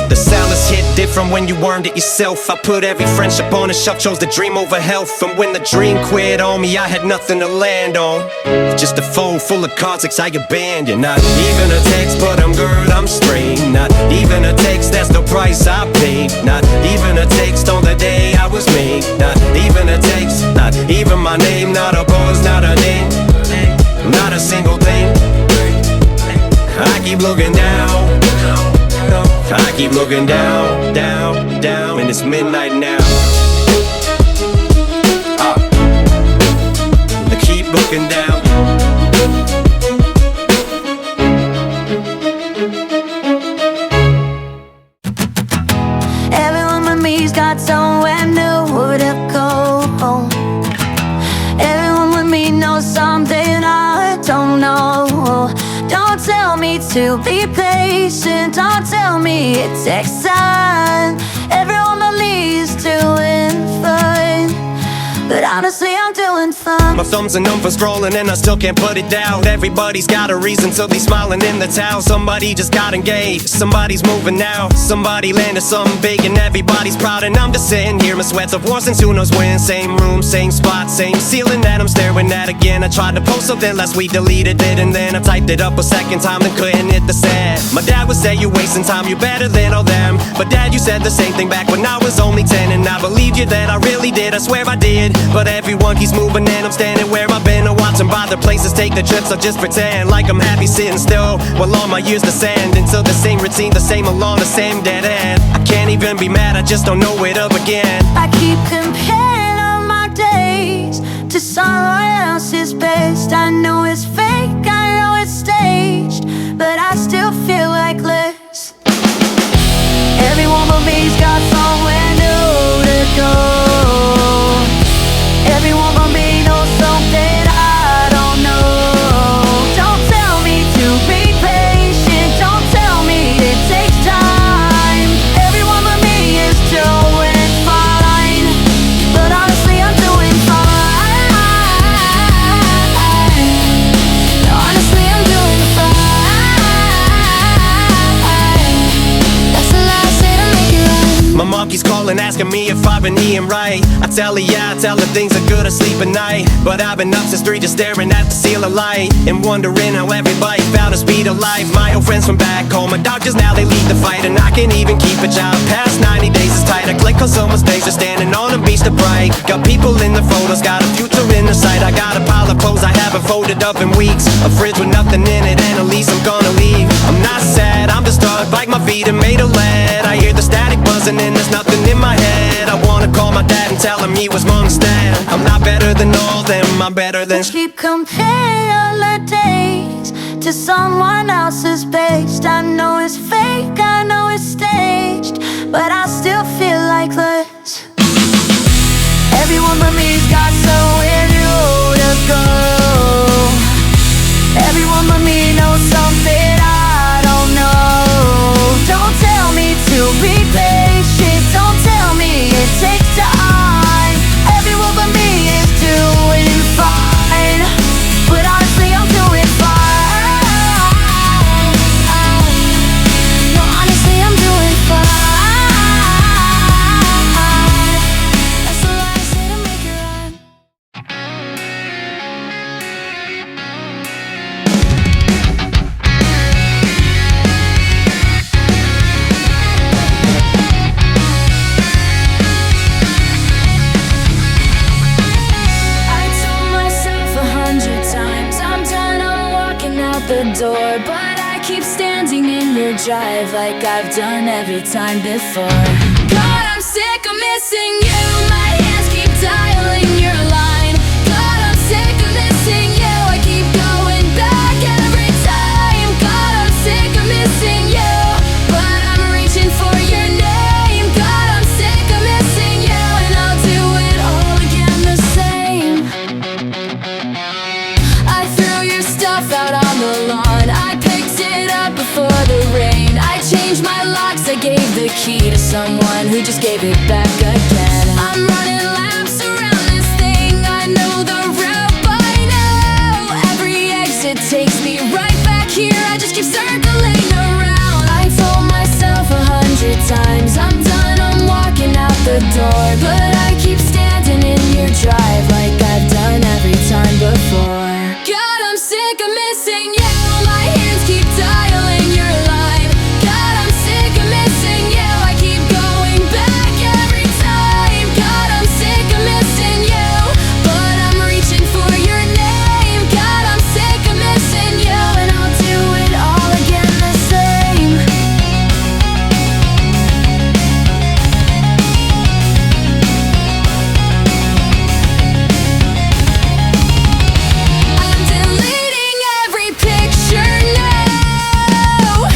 The soundless hit different when you earned it yourself. I put every friendship on the shelf, chose the dream over health. And when the dream quit on me, I had nothing to land on, just a phone full of contacts I abandoned. Not even a text, but I'm good, I'm straight. Not even a text, that's the price I paid. Not even a text on the day I was made. Not even a text, not even my name. Not a buzz, not a name, not a single thing. I keep looking down, I keep looking down, down, down. And it's midnight now. I keep looking down. Everyone but me's got somewhere new to go. Everyone with me knows something I don't know. Don't tell me to be patient, don't tell me it takes time. Everyone but me is doing fine, but honestly I'm doing doing fine. My thumbs are numb for scrolling and I still can't put it down. Everybody's got a reason to be smiling in the town. Somebody just got engaged, somebody's moving now. Somebody landed something big and everybody's proud. And I'm just sitting here, my sweats have worn since who knows when. Same room, same spot, same ceiling that I'm staring at again. I tried to post something last week, deleted it, and then I typed it up a second time and couldn't hit the send. My dad would say, you wasting time, you better than all them. But dad, you said the same thing back when I was only 10. And I believed you that I really did, I swear I did. But everyone keeps moving and I'm standing where I've been. I'm watching by the places, take the trips, I just pretend like I'm happy sitting still while all my years descend into the same routine, the same along the same dead end. I can't even be mad, I just don't know where to begin. I keep comparing all my days to someone else's best. I know it's fake, I know it's staged, but I still feel like less. Everyone but me's got somewhere new to go. Everyone but me knows something I don't know. Don't tell me to be patient, don't tell me it takes time. Everyone but me is doing fine, but honestly I'm doing fine. Honestly I'm doing fine. That's the last day to make it right. My monkey's calling, asking me if I've been eating right. I tell her yeah, I tell her things are good, I sleep at night. But I've been up since 3 just staring at the ceiling light and wondering how everybody found the speed of life. My old friends from back home, my doctors now they lead the fight. And I can't even keep a job, past 90 days is tight. I click on someone's page, they're standing on a beach to bright. Got people in the photos, got a future in the sight. I got a pile of clothes I haven't folded up in weeks, a fridge with nothing in it, and at least I'm gonna leave. I'm not sad, I'm just stuck, like my feet are made of lead. I hear the static buzzing and there's nothing in my head. I wanna call my dad and tell him he was wrong instead. I'm not better than all them, I'm better than. Keep comparing all the days to someone else's best. I know it's fake, I know it's staged, but I still feel like less. Everyone but me's got somewhere new to go. Everyone but me knows something I don't know. Don't tell me to be patient, don't tell me it takes time. Everyone but me is doing fine, but honestly I'm doing fine. No, honestly I'm doing fine. That's the last day to make it right. I told myself 100 times I'm done, I'm walking out the door, but I keep standing in your drive like I've done every time before. God, I'm sick of missing you, my hands keep dialing your line. God, I'm sick of missing you, I keep going back every time. God, I'm sick of missing you, but I'm reaching for your name. God, I'm sick of missing you, and I'll do it all again the same. I threw your stuff out on the lawn, I picked it up before the rain. I changed my locks, I gave the key to someone who just gave it back again. I'm running laps around this thing, I know the route by now. Every exit takes me right back here, I just keep circling around. I told myself 100 times I'm done, I'm walking out the door, but I keep standing in your drive like I've done every time before. God, I'm sick of missing you, my hands keep dialing your line. God, I'm sick of missing you, I keep going back every time. God, I'm sick of missing you, but I'm reaching for your name. God, I'm sick of missing you, and I'll do it all again the same. I'm deleting every picture now,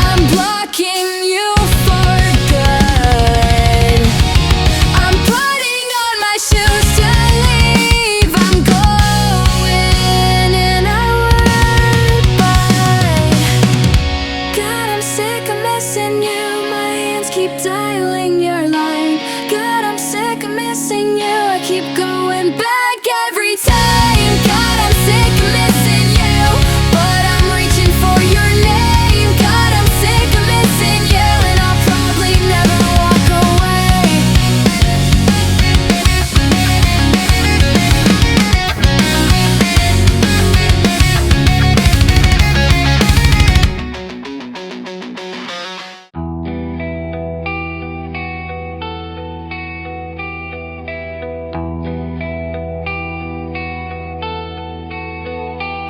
I'm blocking you for good. I'm putting on my shoes to leave, I'm going in a word, but God, I'm sick of missing you, my hands keep dialing your line. God, I'm sick of missing you, I keep going back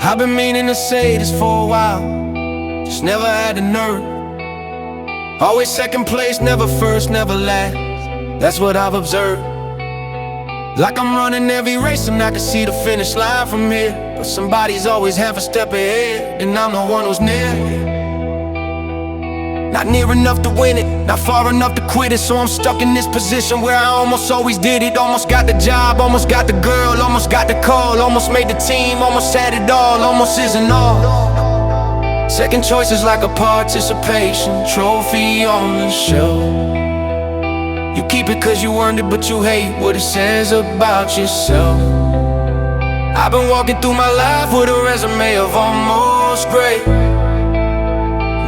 I've been meaning to say this for a while, just never had the nerve. Always second place, never first, never last. That's what I've observed. Like I'm running every race and I can see the finish line from here, but somebody's always half a step ahead, and I'm the one who's near. Not near enough to win it, not far enough to quit it. So I'm stuck in this position where I almost always did it. Almost got the job, almost got the girl, almost got the call, almost made the team, almost had it all, almost isn't all. Second choice is like a participation trophy on the shelf. You keep it cause you earned it, but you hate what it says about yourself. I've been walking through my life with a resume of almost great,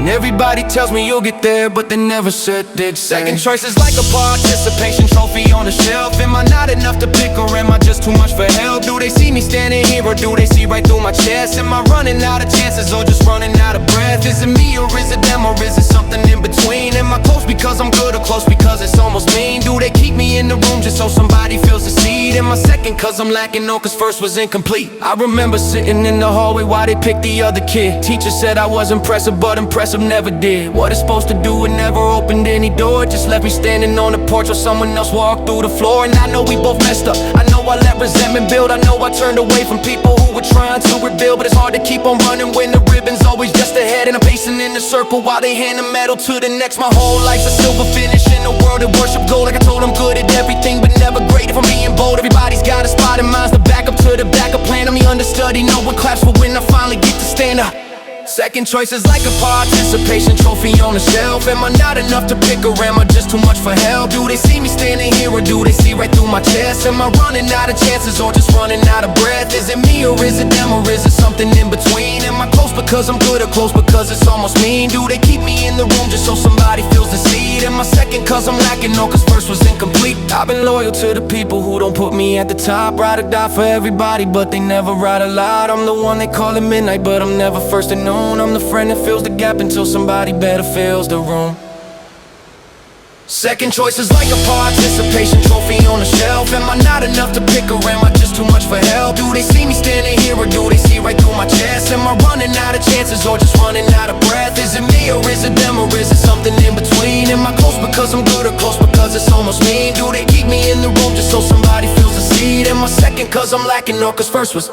and everybody tells me you'll get there, but they never said they'd say. Second choice is like a participation trophy on the shelf. Am I not enough to pick, or am I just too much for help? Do they see me standing here, or do they see right through my chest? Am I running out of chances, or just running out of breath? Is it me, or is it them, or is it something in between? Am I close because I'm good, or close because it's almost mean? Do they keep me in the room just so somebody feels the seed? Am I second cause I'm lacking, no cause first was incomplete? I remember sitting in the hallway while they picked the other kid. Teacher said I was impressive, but impressive never did what it's supposed to do. It never opened any door, it just left me standing on the porch while someone else walked through the floor. And I know we both messed up, I know I let resentment build, I know I turned away from people who were trying to rebuild. But it's hard to keep on running when the ribbon's always just ahead, and I'm pacing in the circle while they hand the medal to the next. My whole life's a silver finish in a world that worship gold. Like I told, I'm good at everything but never great if I'm being bold. Everybody's got a spot and mine's the backup to the backup plan. I'm the understudy, no one claps for when I finally get to stand up. Second choice is like a participation trophy on the shelf. Am I not enough to pick, or am I just too much for help? Do they see me standing here, or do they see right through my chest? Am I running out of chances, or just running out of breath? Is it me, or is it them, or is it something in between? Am I close because I'm good, or close because it's almost mean? Do they keep me in the room just so somebody feels the seed? Am I second cause I'm lacking, no cause first was incomplete? I've been loyal to the people who don't put me at the top. Ride or die for everybody, but they never ride aloud. I'm the one they call at midnight, but I'm never first and known. I'm the friend that fills the gap until somebody better fills the room. Second choice is like a participation trophy on the shelf. Am I not enough to pick, or am I just too much for help? Do they see me standing here, or do they see right through my chest? Am I running out of chances, or just running out of breath? Is it me, or is it them, or is it something in between? Am I close because I'm good, or close because it's almost mean? Do they keep me in the room just so somebody feels the seed? Am I second cause I'm lacking, or cause first was